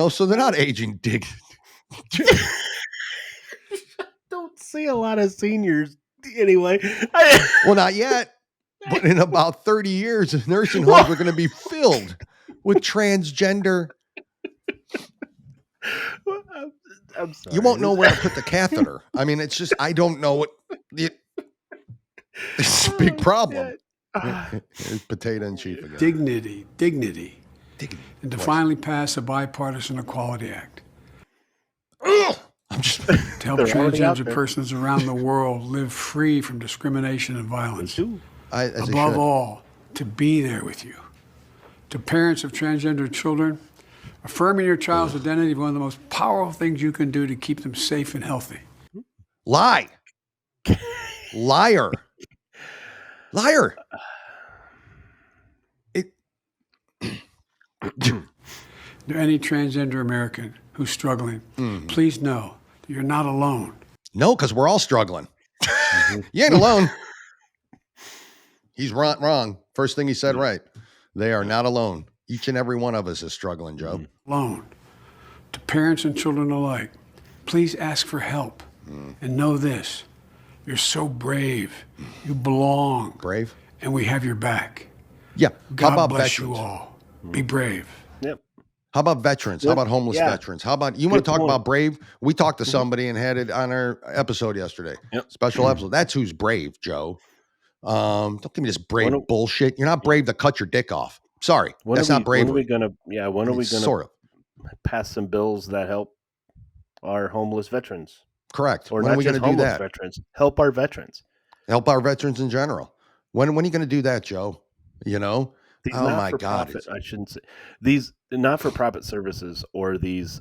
so they're not aging Don't see a lot of seniors anyway. Well, not yet, but in about 30 years, nursing homes are going to be filled with transgender. I'm sorry. You won't know where to put the catheter. I mean, it's just, I don't know what. It's a big problem. It's potato and chief again. Dignity. And to finally pass a bipartisan Equality Act. To help transgender persons around the world live free from discrimination and violence. Above all, to be there with you. To parents of transgender children, affirming your child's identity is one of the most powerful things you can do to keep them safe and healthy. Liar. To any transgender American who's struggling, please know that you're not alone. No, because we're all struggling. You ain't alone. He's wrong. First thing he said right. They are not alone. Each and every one of us is struggling, Joe. Alone. To parents and children alike, please ask for help. And know this, you're so brave. You belong. Brave? And we have your back. Yeah. God bless you all. Be brave. Yep. How about veterans? How about homeless veterans? How about, you want to talk about brave? We talked to somebody and had it on our episode yesterday. Yep. Special episode. That's who's brave, Joe. Don't give me this brave bullshit. You're not brave to cut your dick off. Sorry. That's not brave. When are we gonna pass some bills that help our homeless veterans? Correct. Or when not are we going just to do homeless that? Veterans. Help our veterans. Help our veterans in general. When are you going to do that, Joe? These my God. I shouldn't say these not-for-profit services or these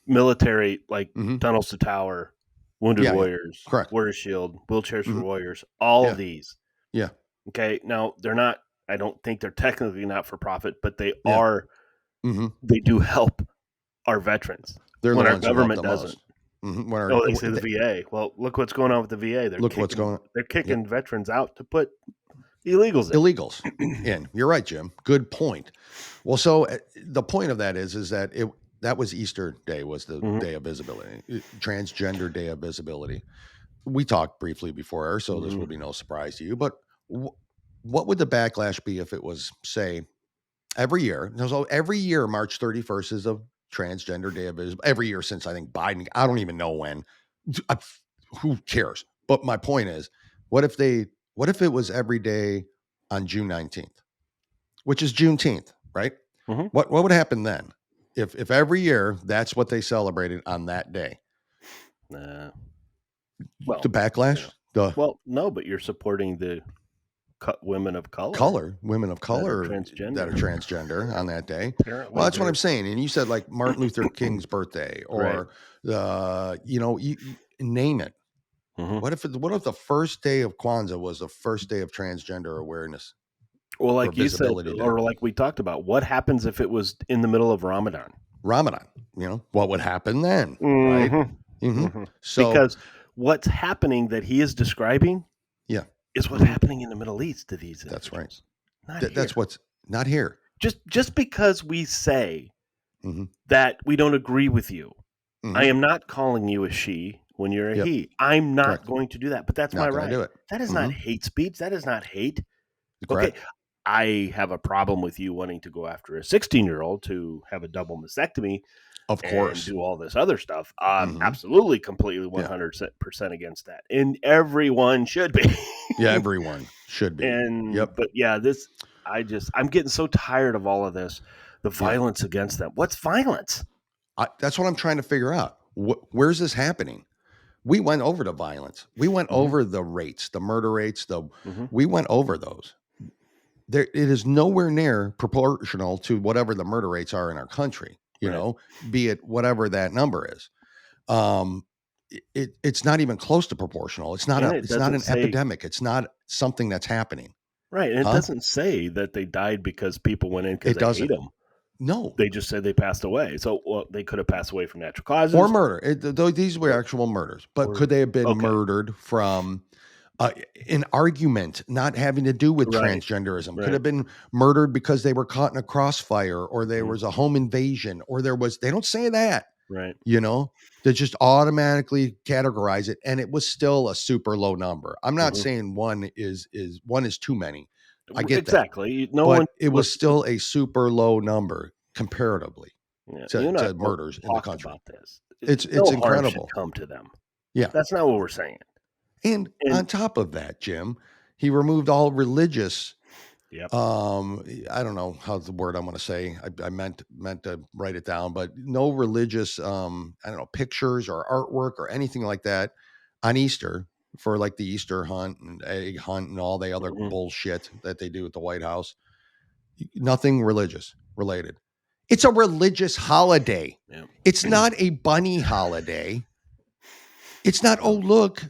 military like Tunnels to Tower, Wounded Warriors, correct. Warrior Shield, Wheelchairs for Warriors, all of these. Yeah. Okay. Now they're not. I don't think they're technically not-for-profit, but they are. They do help our veterans. They're when the our ones who government help the doesn't. Most. They say the VA. Well, look what's going on with the VA. They're kicking veterans out to put illegals in. You're right, Jim. Good point. Well, so the point of that is that that was Easter Day was the day of visibility, Transgender Day of Visibility. We talked briefly before, so this will be no surprise to you. But what would the backlash be if it was, say, every year? So every year, March 31st is a Transgender Day of Visibility. Every year since I think Biden, I don't even know when. Who cares? But my point is, what if it was every day on June 19th, which is Juneteenth, right? What would happen then if every year that's what they celebrated on that day? Well, the backlash. Well, no, but you're supporting the women of color. Women of color that are transgender on that day. Apparently well, that's what I'm saying. And you said like Martin Luther King's birthday, or you name it. What if the first day of Kwanzaa was the first day of transgender awareness? Well, like you said, or like we talked about, what happens if it was in the middle of Ramadan? What would happen then? Right. So because what's happening that he is describing, is what's happening in the Middle East to these. That's right. That's what's not here. Just because we say that we don't agree with you, I am not calling you a she when you're a he. I'm not going to do that, but that's Not my right. Do it. That is not hate speech. That is not hate. Correct. Okay, I have a problem with you wanting to go after a 16-year-old to have a double mastectomy, of course, and do all this other stuff. Absolutely, completely, 100% against that, and everyone should be. Yeah, everyone should be. But yeah, I'm getting so tired of all of this. The violence against them. What's violence? That's what I'm trying to figure out. Where's this happening? We went over the violence. We went over the rates, the murder rates. We went over those. It is nowhere near proportional to whatever the murder rates are in our country. You know, be it whatever that number is. It's not even close to proportional. It's not an epidemic. It's not something that's happening. Right. And it doesn't say that they died because people went in because they hate them. No. They just said they passed away. So they could have passed away from natural causes. Or murder. These were actual murders. But could they have been murdered from an argument not having to do with transgenderism? Could have been murdered because they were caught in a crossfire, or there was a home invasion, or they don't say that. Right. You know, they just automatically categorize it. And it was still a super low number. I'm not saying one is too many. I get exactly. But it was still a super low number comparatively to murders in the country. About this. It's incredible. Come to them. Yeah, that's not what we're saying. And on top of that, Jim, he removed all religious. Yep. I don't know how the word I'm going to say. I meant to write it down, but no religious. I don't know, pictures or artwork or anything like that on Easter. For like the Easter hunt and egg hunt and all the other bullshit that they do at the White House. Nothing religious related. It's a religious holiday. Yeah. It's not a bunny holiday. It's not, oh, look,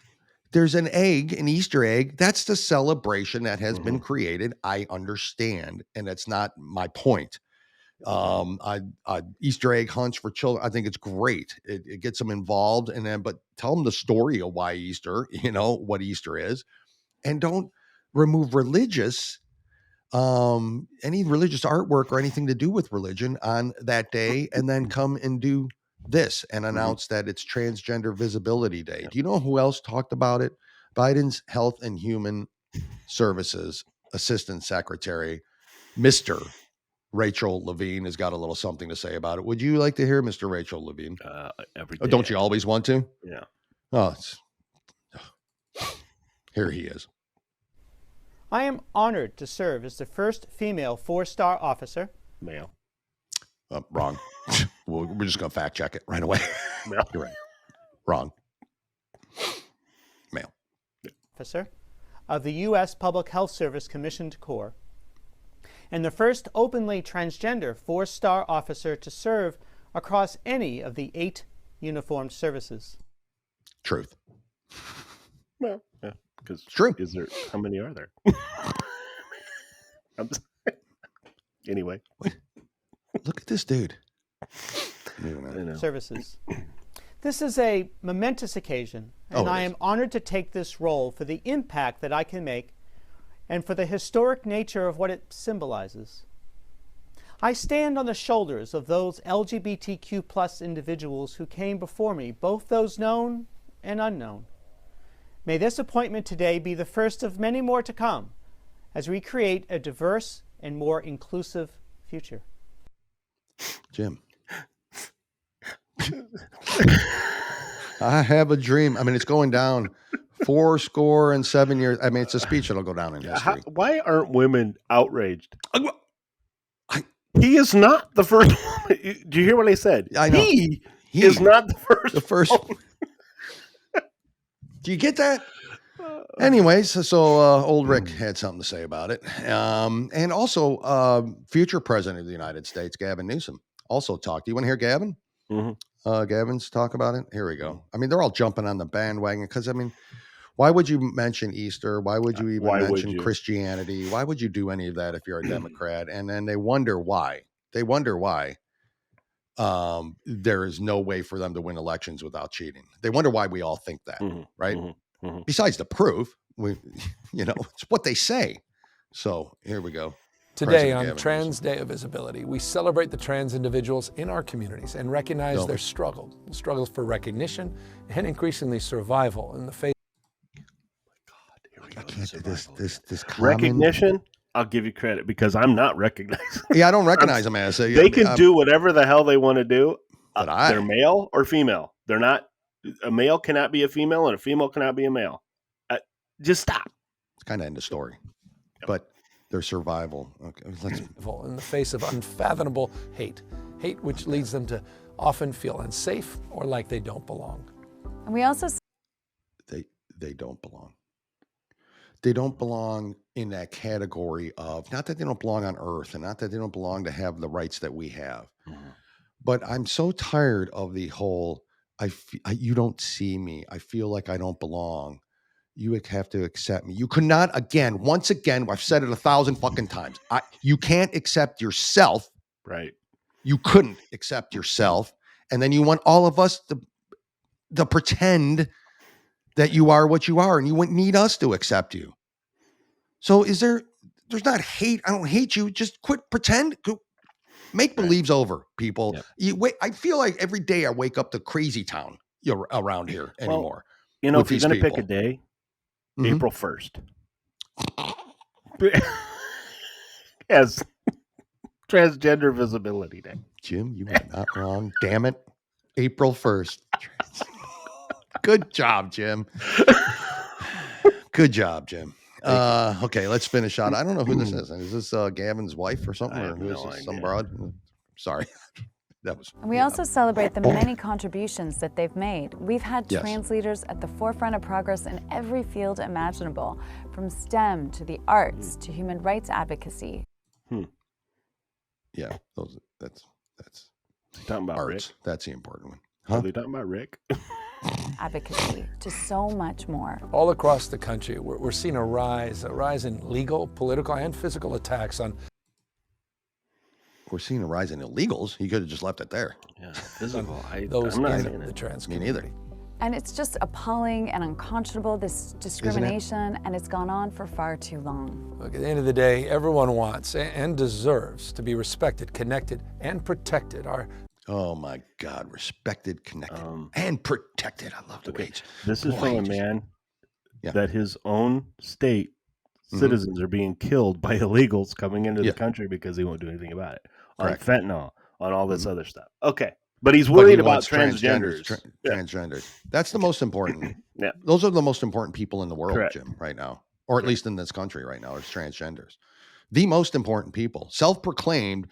there's an egg, an Easter egg. That's the celebration that has been created. I understand. And that's not my point. Easter egg hunts for children. I think it's great. It gets them involved, but tell them the story of why Easter, what Easter is, and don't remove religious, any religious artwork or anything to do with religion on that day, and then come and do this and announce that it's Transgender Visibility Day. Do you know who else talked about it? Biden's Health and Human Services Assistant Secretary, Mr. Rachel Levine, has got a little something to say about it. Would you like to hear Mr. Rachel Levine? Every day. Don't you always want to? Yeah. Oh, here he is. I am honored to serve as the first female 4-star officer. Male. Wrong. We're just going to fact check it right away. Male. You're right. Wrong. Male. Officer of the U.S. Public Health Service Commissioned Corps, and the first openly transgender 4-star officer to serve across any of the 8 uniformed services. Truth. Well, yeah, because true. How many are there? Anyway. Look at this dude. Services. This is a momentous occasion, and I am honored to take this role for the impact that I can make and for the historic nature of what it symbolizes. I stand on the shoulders of those LGBTQ+ individuals who came before me, both those known and unknown. May this appointment today be the first of many more to come as we create a diverse and more inclusive future. Jim. I have a dream. I mean, it's going down 4 years. I mean, it's a speech that'll go down in history. Why aren't women outraged? He is not the first woman. Do you hear what I said? I know. He is not the first. Do you get that? Anyways, so old Rick had something to say about it. And also, future president of the United States, Gavin Newsom, also talked. Do you want to hear Gavin? Gavin's talk about it? Here we go. I mean, they're all jumping on the bandwagon because, I mean, why would you mention Easter? Why would you even mention Christianity? Why would you do any of that if you're a Democrat? And then they wonder why. There is no way for them to win elections without cheating. They wonder why we all think that, right? Besides the proof, it's what they say. So here we go. Today on Trans Day of Visibility, we celebrate the trans individuals in our communities and recognize their struggles for recognition and increasingly survival in the face. I can't do this recognition. I'll give you credit because I'm not recognized. Yeah, I don't recognize them as they can do whatever the hell they want to do. But they're male or female. They're not. A male cannot be a female, and a female cannot be a male. Just stop. It's kind of end of story. But their survival. Okay, in the face of unfathomable hate which leads them to often feel unsafe or like they don't belong. And we also they don't belong. They don't belong in that category of, not that they don't belong on earth and not that they don't belong to have the rights that we have. Mm-hmm. But I'm so tired of the whole, you don't see me. I feel like I don't belong. You have to accept me. You could not, once again, I've said it 1,000 fucking times. You can't accept yourself. Right. You couldn't accept yourself. And then you want all of us to pretend that you are what you are, and you wouldn't need us to accept you. So there's not hate. I don't hate you. Just quit pretend. Make believe's over, people. Yep. I feel like every day I wake up to crazy town around here anymore. Well, if you're going to pick a day, April 1st. Yes. Transgender Visibility Day. Jim, you are not wrong. Damn it. April 1st. Good job, Jim. Good job, Jim. Okay, let's finish out. I don't know who this is. Is this Gavin's wife or something? Or who is this? Some broad? Sorry. That was. And we also celebrate the many contributions that they've made. We've had trans leaders at the forefront of progress in every field imaginable, from STEM to the arts to human rights advocacy. Yeah, that's talking about arts. Rick. That's the important one. Are they talking about Rick? Advocacy to so much more. All across the country, we're seeing a rise in legal, political, and physical attacks on. We're seeing a rise in illegals. You could have just left it there. Yeah, physical. Those I'm not in the trans community. Me neither. And it's just appalling and unconscionable, this discrimination, and it's gone on for far too long. Look, at the end of the day, everyone wants and deserves to be respected, connected, and protected. Oh my God, respected, connected, and protected. I love the words. This is from a man that his own state citizens are being killed by illegals coming into the country because he won't do anything about it. Correct. On fentanyl, on all this other stuff. Okay. But he's worried about transgenders. Transgenders. That's the most important. Yeah. Those are the most important people in the world, Correct. Jim, right now. Or at least in this country right now, is transgenders. The most important people, self-proclaimed,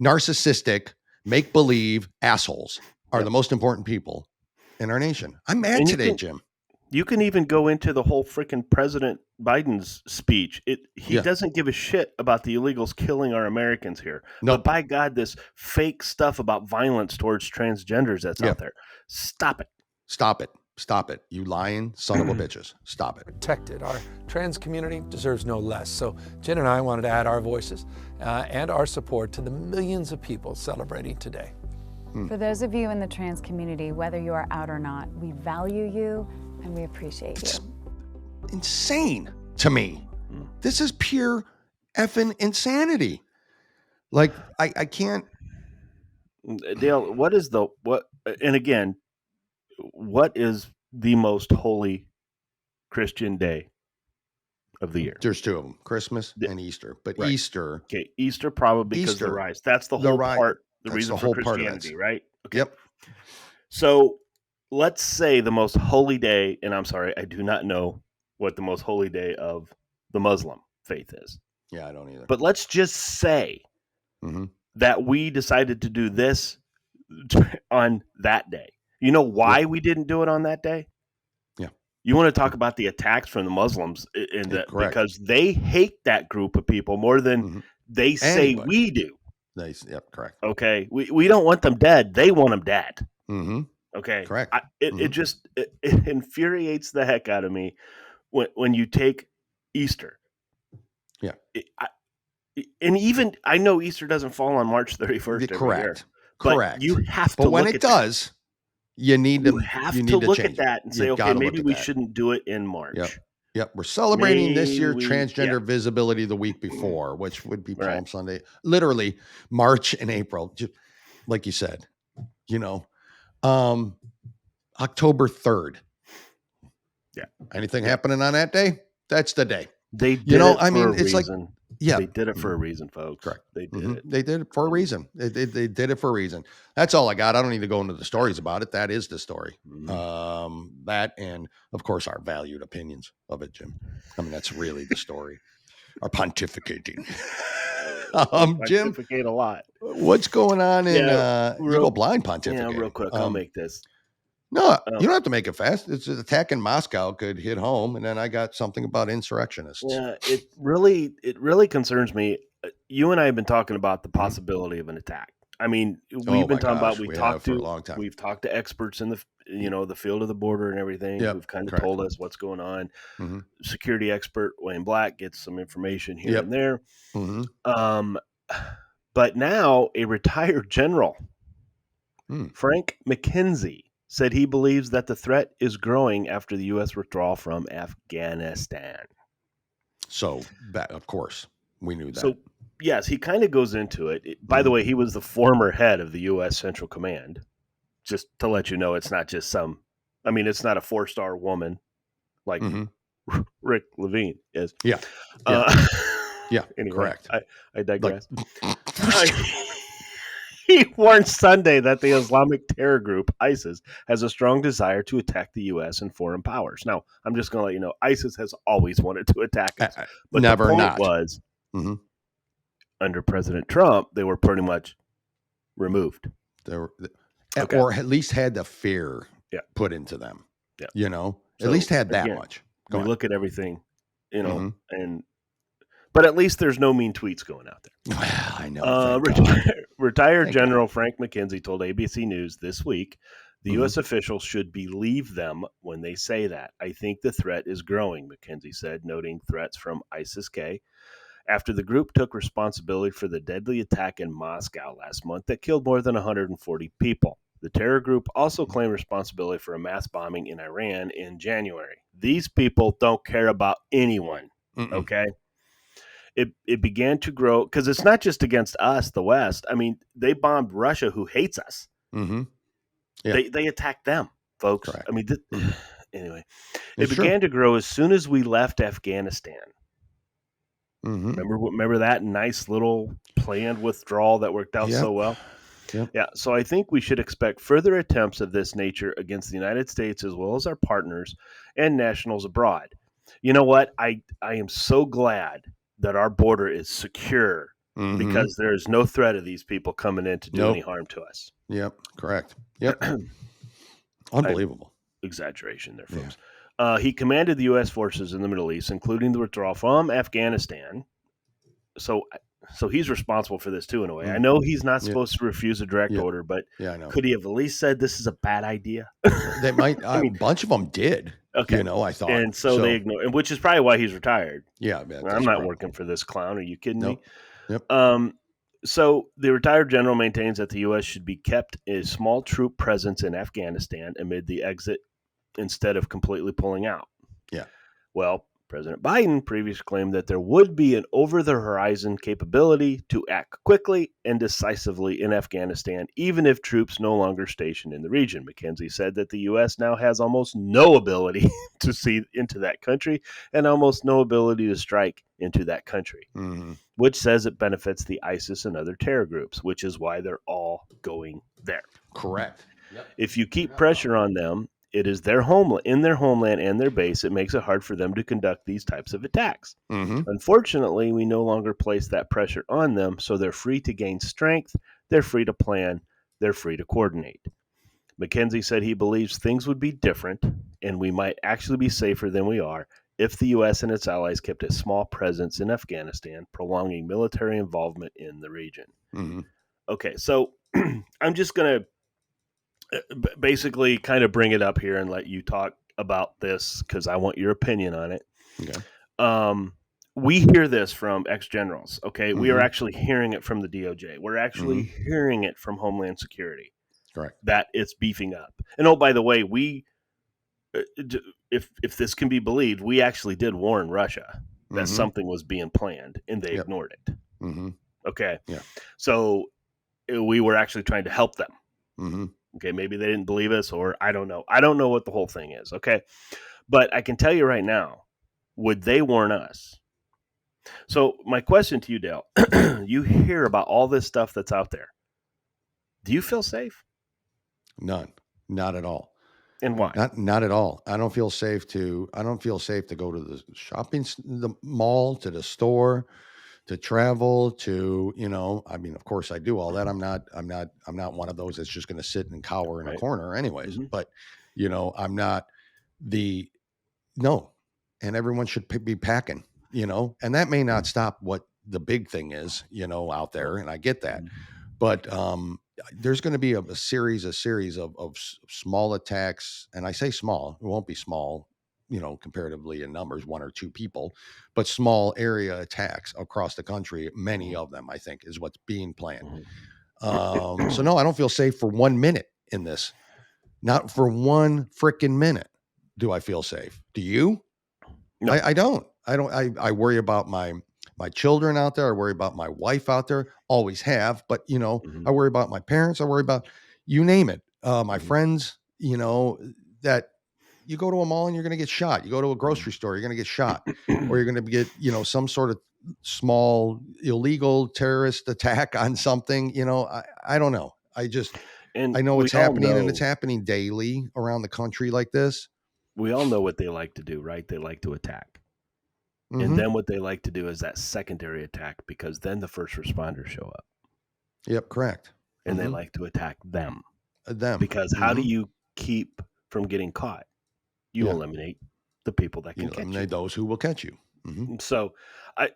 narcissistic, make-believe assholes are the most important people in our nation. I'm mad today, Jim. You can even go into the whole freaking President Biden's speech. He doesn't give a shit about the illegals killing our Americans here. No. But by God, this fake stuff about violence towards transgenders that's out there. Stop it. Stop it. Stop it. You lying son of a bitches. Stop it. Protected. Our trans community deserves no less. So Jen and I wanted to add our voices and our support to the millions of people celebrating today. For those of you in the trans community, whether you are out or not, we value you and we appreciate you. It's insane to me. This is pure effing insanity. Like, I can't. Dale, what is the most holy Christian day of the year? There's two of them, Christmas and Easter. But right. Easter. Okay, Easter probably because of the rise. That's the whole part, the reason for Christianity, right? Okay. Yep. So let's say the most holy day, and I'm sorry, I do not know what the most holy day of the Muslim faith is. Yeah, I don't either. But let's just say that we decided to do this on that day. You know why we didn't do it on that day? Yeah. You want to talk about the attacks from the Muslims because they hate that group of people more than they say we do. Correct. Okay. We don't want them dead. They want them dead. Mm-hmm. Okay. Correct. It just infuriates the heck out of me when you take Easter. Yeah. And even I know Easter doesn't fall on March 31st. Correct. But you have to. But when it does, you need to. You have to look at that and say, okay, maybe we shouldn't do it in March. Yep. We're celebrating this year transgender visibility the week before, which would be Palm Sunday. Literally March and April, just like you said, October 3rd. Yeah. Anything happening on that day? That's the day. They did it for a reason. Like, yeah, they did it for a reason, folks. Correct. They did it. They did it for a reason. They did it for a reason. That's all I got. I don't need to go into the stories about it. That is the story. That, and of course our valued opinions of it, Jim. I mean, that's really the story. Our pontificating. Jim, pontificate a lot. What's going on in you go blind pontificate? Yeah, real quick. I'll make this. No, you don't have to make it fast. It's an attack in Moscow could hit home, and then I got something about insurrectionists. Yeah, it really concerns me. You and I have been talking about the possibility of an attack. I mean, we've been talking about we've talked to experts in the the field of the border and everything who've kind of told us what's going on. Security expert Wayne Black gets some information here and there. But now a retired general, Frank McKenzie, said he believes that the threat is growing after the U.S. withdrawal from Afghanistan. So, that, of course, we knew that. So, yes, he kind of goes into it. By the way, he was the former head of the U.S. Central Command. Just to let you know, it's not just it's not a 4-star woman like Rick Levine is. Yeah. Anyway, correct. I digress. He warned Sunday that the Islamic terror group ISIS has a strong desire to attack the U.S. and foreign powers. Now, I'm just going to let you know, ISIS has always wanted to attack us. But never the point not. was, under President Trump, they were pretty much removed. Or at least had the fear put into them. Yeah. At least had that much. We look at everything, but at least there's no mean tweets going out there. I know. Retired General Frank McKenzie told ABC News this week, the U.S. officials should believe them when they say that. I think the threat is growing, McKenzie said, noting threats from ISIS-K after the group took responsibility for the deadly attack in Moscow last month that killed more than 140 people. The terror group also claimed responsibility for a mass bombing in Iran in January. These people don't care about anyone, okay? It began to grow because it's not just against us, the West. I mean, they bombed Russia, who hates us. They attacked them, folks. Correct. I mean, anyway, it began to grow as soon as we left Afghanistan. Remember that nice little planned withdrawal that worked out so well? Yeah. So I think we should expect further attempts of this nature against the United States as well as our partners and nationals abroad. You know what? I am so glad that our border is secure because there is no threat of these people coming in to do any harm to us. Yep. Correct. Yep. Unbelievable. Exaggeration there, folks. He commanded the U.S. forces in the Middle East, including the withdrawal from Afghanistan. So he's responsible for this too, in a way. I know he's not supposed to refuse a direct order, but could he have at least said this is a bad idea? They might. A bunch of them did. Okay, I thought, and so they ignored, and which is probably why he's retired. Yeah, I'm not working for this clown. Are you kidding me? Yep. So the retired general maintains that the U.S. should be kept a small troop presence in Afghanistan amid the exit instead of completely pulling out. Yeah. Well, President Biden previously claimed that there would be an over-the-horizon capability to act quickly and decisively in Afghanistan, even if troops no longer stationed in the region. McKenzie said that the U.S. now has almost no ability to see into that country and almost no ability to strike into that country, which says it benefits the ISIS and other terror groups, which is why they're all going there. Correct. Yep. If you keep pressure on them, it is their homeland, in their homeland and their base. It makes it hard for them to conduct these types of attacks. Unfortunately, we no longer place that pressure on them, so they're free to gain strength, they're free to plan, they're free to coordinate. McKenzie said he believes things would be different, and we might actually be safer than we are if the U.S. and its allies kept a small presence in Afghanistan, prolonging military involvement in the region. Okay, so I'm just going to basically kind of bring it up here and let you talk about this because I want your opinion on it. Okay. We hear this from ex-generals, okay? We are actually hearing it from the DOJ. We're actually hearing it from Homeland Security. Correct. That it's beefing up. And oh, by the way, if this can be believed, we actually did warn Russia that something was being planned, and they ignored it. Okay. Yeah. So we were actually trying to help them. Okay. Maybe they didn't believe us, or I don't know. I don't know what the whole thing is. Okay. But I can tell you right now, would they warn us? So my question to you, Dale, you hear about all this stuff that's out there. Do you feel safe? None. Not at all. And why? Not at all. I don't feel safe to go to the the mall, to the store, to travel, to, I mean, of course I do all that. I'm not one of those that's just going to sit and cower in a corner anyways, but I'm not no, and everyone should be packing, and that may not stop what the big thing is, out there. And I get that, but, there's going to be a series of small attacks. And I say small, it won't be small, comparatively in numbers, 1 or 2 people, but small area attacks across the country. Many of them, I think, is what's being planned. So no, I don't feel safe for 1 minute in this. Not for 1 freaking minute do I feel safe. Do you? No. I don't. I worry about my children out there. I worry about my wife out there. Always have. But, I worry about my parents. I worry about, you name it. My friends, that you go to a mall and you're going to get shot. You go to a grocery store, you're going to get shot, or you're going to get, some sort of small illegal terrorist attack on something. I don't know. I know it's happening, and it's happening daily around the country like this. We all know what they like to do, right? They like to attack. And then what they like to do is that secondary attack, because then the first responders show up. Yep, correct. And they like to attack them. Because how do you keep from getting caught? You eliminate the people that can catch you. Eliminate those who will catch you. So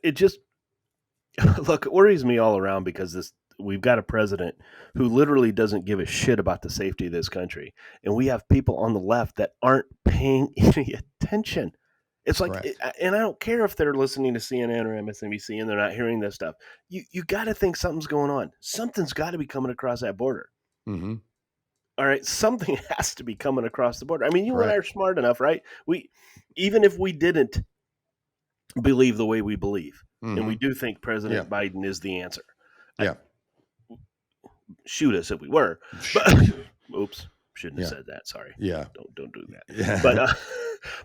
it just, look, it worries me all around, because we've got a president who literally doesn't give a shit about the safety of this country. And we have people on the left that aren't paying any attention. It's like, and I don't care if they're listening to CNN or MSNBC and they're not hearing this stuff. You got to think something's going on. Something's got to be coming across that border. All right. Something has to be coming across the border. I mean, you and I are smart enough, right? Even if we didn't believe the way we believe, and we do think President Biden is the answer. Shoot us if we were. But, oops. Shouldn't have said that. Sorry. Yeah. Don't do that.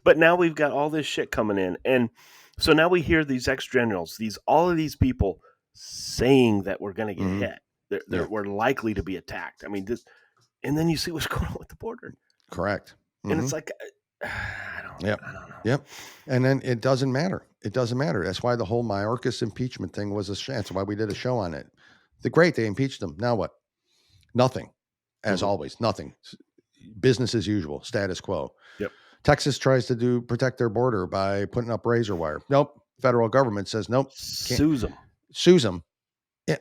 But now we've got all this shit coming in. And so now we hear these ex-generals, all of these people saying that we're going to get hit. We're likely to be attacked. I mean, and then you see what's going on with the border. Correct. And it's like, I don't know. Yep. And then it doesn't matter. It doesn't matter. That's why the whole Mayorkas impeachment thing was a chance. That's why we did a show on it. They impeached him. Now what? Nothing. As always, nothing. Business as usual, status quo. Yep. Texas tries to protect their border by putting up razor wire. Nope. Federal government says nope. Sues them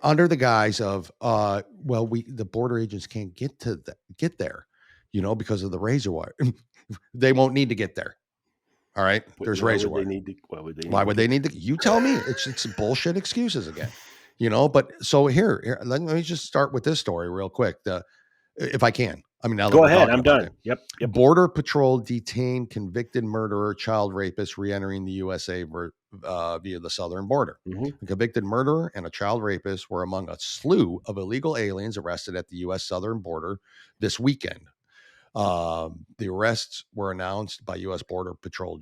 under the guise of the border agents can't get there, because of the razor wire. They won't need to get there. All right. There's razor wire. Why would they need to? You tell me. It's bullshit excuses again. But so here, let me just start with this story real quick. If I can. I mean, go ahead. I'm done. Yep. Border Patrol detained convicted murderer, child rapist re-entering the USA via the southern border. A convicted murderer and a child rapist were among a slew of illegal aliens arrested at the U.S. southern border this weekend. The arrests were announced by U.S. Border Patrol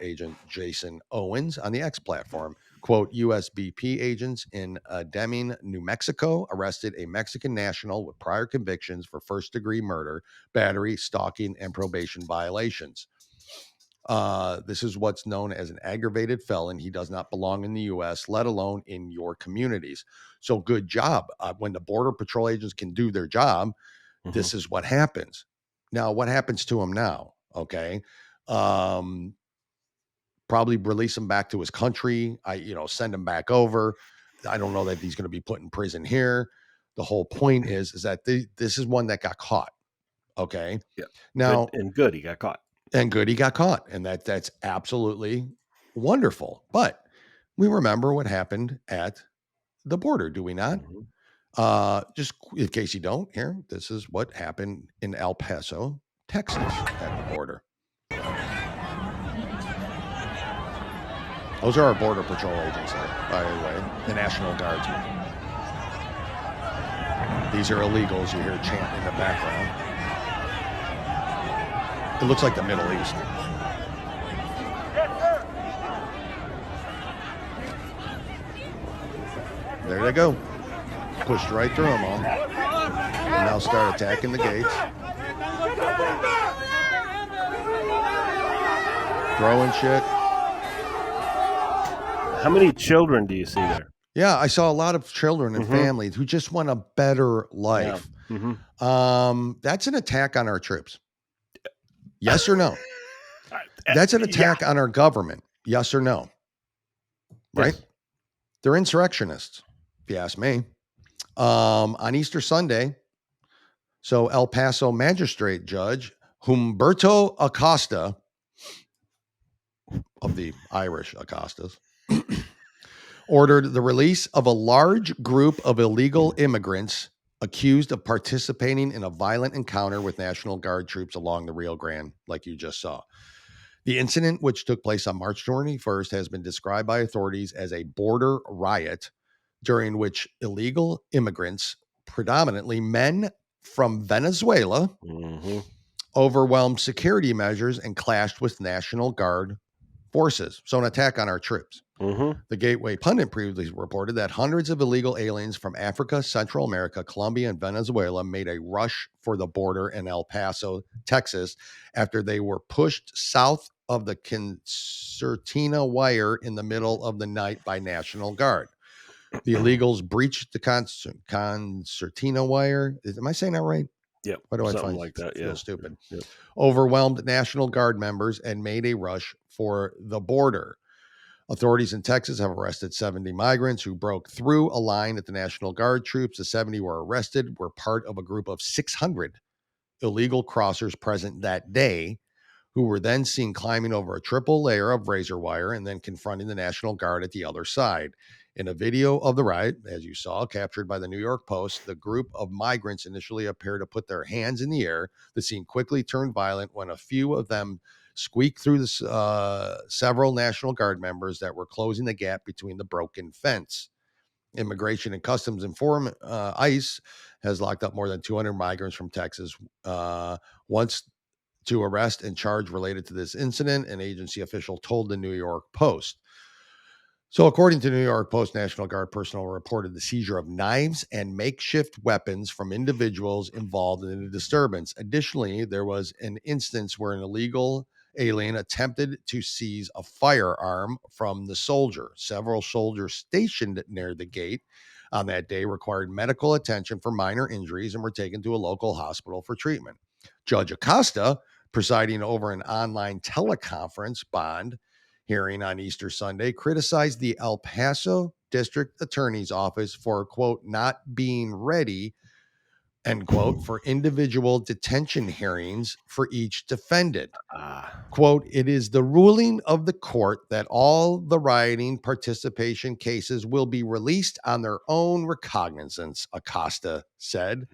agent Jason Owens on the X platform. Quote, USBP agents in Deming, New Mexico, arrested a Mexican national with prior convictions for first-degree murder, battery, stalking, and probation violations. This is what's known as an aggravated felon. He does not belong in the U.S., let alone in your communities. So good job. When the Border Patrol agents can do their job, this is what happens. Now, what happens to him now? Okay. Probably release him back to his country. Send him back over. I don't know that he's going to be put in prison here. The whole point is that this is one that got caught. Okay. Yeah. Now, good he got caught. And that's absolutely wonderful. But we remember what happened at the border, do we not? Just in case you don't, this is what happened in El Paso, Texas, at the border. Those are our Border Patrol agents there, by the way, the National Guardsmen. These are illegals. You hear chant in the background. It looks like the Middle East. There they go. Pushed right through them all. And now start attacking the gates. Throwing shit. How many children do you see there? Yeah, I saw a lot of children and families who just want a better life. Yeah. That's an attack on our troops. Yes or no? That's an attack on our government. Yes or no? Right? Yes. They're insurrectionists, if you ask me. On Easter Sunday, so El Paso magistrate judge Humberto Acosta, of the Irish Acostas, ordered the release of a large group of illegal immigrants accused of participating in a violent encounter with National Guard troops along the Rio Grande, like you just saw. The incident, which took place on March 21st, has been described by authorities as a border riot, during which illegal immigrants, predominantly men from Venezuela, overwhelmed security measures and clashed with National Guard forces. So an attack on our troops. The Gateway Pundit previously reported that hundreds of illegal aliens from Africa, Central America, Colombia, and Venezuela made a rush for the border in El Paso, Texas, after they were pushed south of the concertina wire in the middle of the night by National Guard. The illegals breached the concertina wire. Am I saying that right? Yep. Why do I Something find like that? feel Yeah. stupid? Yep. Overwhelmed National Guard members and made a rush for the border. Authorities in Texas have arrested 70 migrants who broke through a line at the National Guard troops. The 70 were arrested, were part of a group of 600 illegal crossers present that day, who were then seen climbing over a triple layer of razor wire and then confronting the National Guard at the other side. In a video of the riot, as you saw, captured by the New York Post, the group of migrants initially appeared to put their hands in the air. The scene quickly turned violent when a few of them squeaked through the several National Guard members that were closing the gap between the broken fence. Immigration and Customs ICE has locked up more than 200 migrants from Texas once to arrest and charge related to this incident, an agency official told the New York Post. So according to New York Post, National Guard personnel reported the seizure of knives and makeshift weapons from individuals involved in the disturbance. Additionally, there was an instance where an illegal alien attempted to seize a firearm from the soldier. Several soldiers stationed near the gate on that day required medical attention for minor injuries and were taken to a local hospital for treatment. Judge Acosta, presiding over an online teleconference bond hearing on Easter Sunday, criticized the El Paso District Attorney's Office for, quote, not being ready, end quote, for individual detention hearings for each defendant. Quote, it is the ruling of the court that all the rioting participation cases will be released on their own recognizance, Acosta said.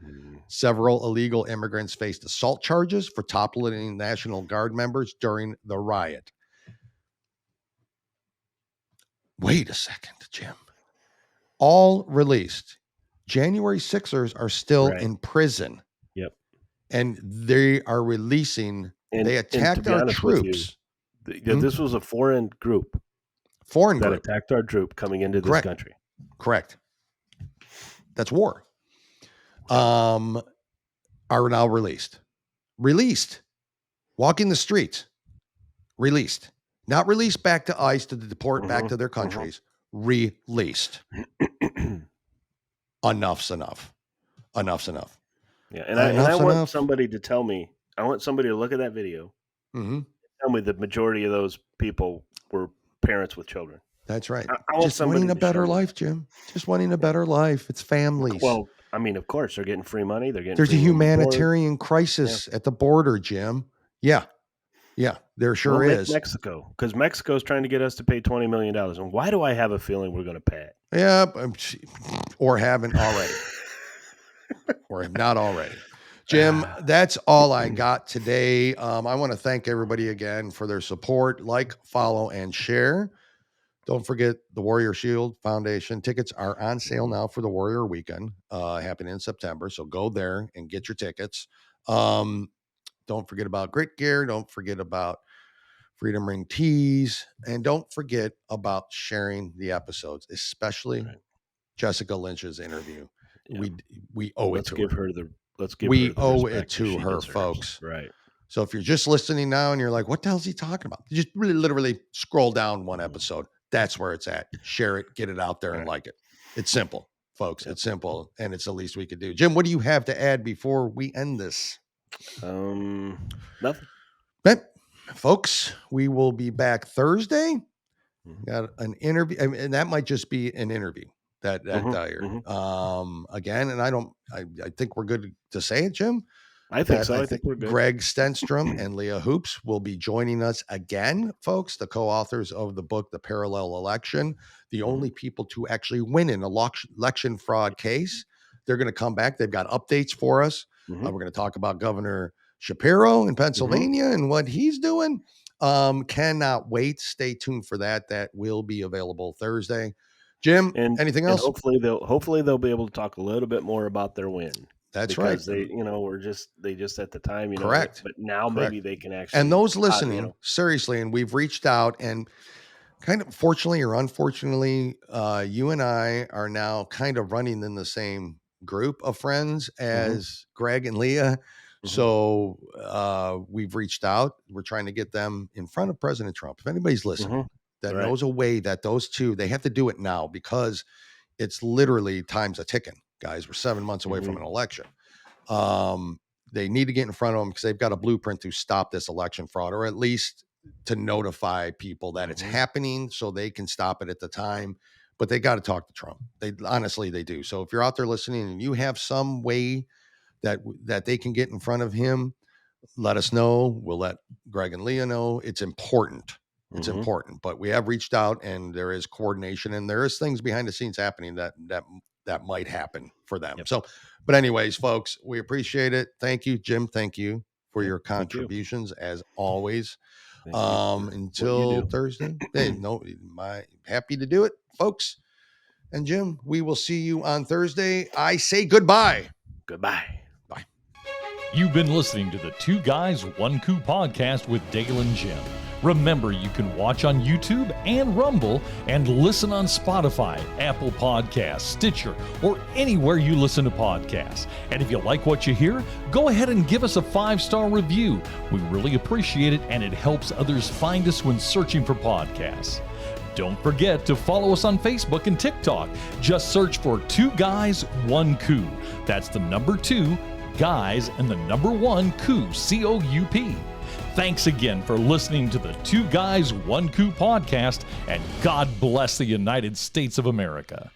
Several illegal immigrants faced assault charges for toppling National Guard members during the riot. Wait a second, Jim. All released. January 6ers are still in prison. Yep. And they are releasing, they attacked our troops. This was a foreign group. That attacked our troop coming into this country. Correct. That's war. Are now released. Released. Walking the streets. Released. Not released back to ICE to deport back to their countries. Released. Enough's enough. Enough's enough. Yeah, and I want somebody to tell me, I want somebody to look at that video, tell me the majority of those people were parents with children. That's right. Just wanting a better life, Jim. Just wanting a better life. It's families. Well, I mean, of course, they're getting free money. There's a humanitarian crisis at the border, Jim. Yeah. Yeah, there sure is. Mexico, because Mexico is trying to get us to pay $20 million. And why do I have a feeling we're going to pay it? Yeah, or haven't already. Or have not already. Jim, that's all I got today. I want to thank everybody again for their support. Like, follow, and share. Don't forget the Warrior Shield Foundation. Tickets are on sale now for the Warrior Weekend, happening in September. So go there and get your tickets. Don't forget about Grit Gear. Don't forget about Freedom Ring Tees. And don't forget about sharing the episodes, especially Jessica Lynch's interview. Yeah. We owe it to her. We owe it to her, folks. Right. So if you're just listening now and you're like, what the hell is he talking about? Just really literally scroll down one episode. That's where it's at. Share it, get it out there and like it. It's simple, folks. It's simple. And it's the least we could do. Jim, what do you have to add before we end this? Nothing. But folks, we will be back Thursday. Got an interview. I mean, and that might just be an interview that again, and I think we're good to say it, Jim. I think so. I think we're good. Greg Stenstrom and Leah Hoops will be joining us again, folks, the co-authors of the book, The Parallel Election, the only people to actually win an election fraud case. They're going to come back. They've got updates for us. We're going to talk about Governor Shapiro in Pennsylvania and what he's doing. Cannot wait. Stay tuned for that. That will be available Thursday. Jim, anything else? Hopefully they'll be able to talk a little bit more about their win. That's right. Because they just at the time, correct. But now maybe they can actually. And those listening, seriously, and we've reached out and kind of fortunately or unfortunately, you and I are now kind of running in the same group of friends as Greg and Leah. So we've reached out. We're trying to get them in front of President Trump. If anybody's listening that knows a way that those two, they have to do it now because it's literally time's a ticking. Guys, we're 7 months away from an election. They need to get in front of them because they've got a blueprint to stop this election fraud, or at least to notify people that it's happening so they can stop it at the time. But they got to talk to Trump. They do. So if you're out there listening and you have some way that they can get in front of him, let us know. We'll let Greg and Leah know. It's important. It's important. But we have reached out and there is coordination and there is things behind the scenes happening that might happen for them. So, but anyways, folks, we appreciate it. Thank you, Jim. Thank you for your contributions as always. Until Thursday. Hey, happy to do it, folks. And Jim, we will see you on Thursday. I say goodbye. Goodbye. Bye. You've been listening to the Two Guys, One Coup podcast with Dale and Jim. Remember, you can watch on YouTube and Rumble and listen on Spotify, Apple Podcasts, Stitcher, or anywhere you listen to podcasts. And if you like what you hear, go ahead and give us a 5-star review. We really appreciate it, and it helps others find us when searching for podcasts. Don't forget to follow us on Facebook and TikTok. Just search for Two Guys, One Coup. That's the number 2, guys, and the number 1, coup, C-O-U-P. Thanks again for listening to the Two Guys, One Coup podcast, and God bless the United States of America.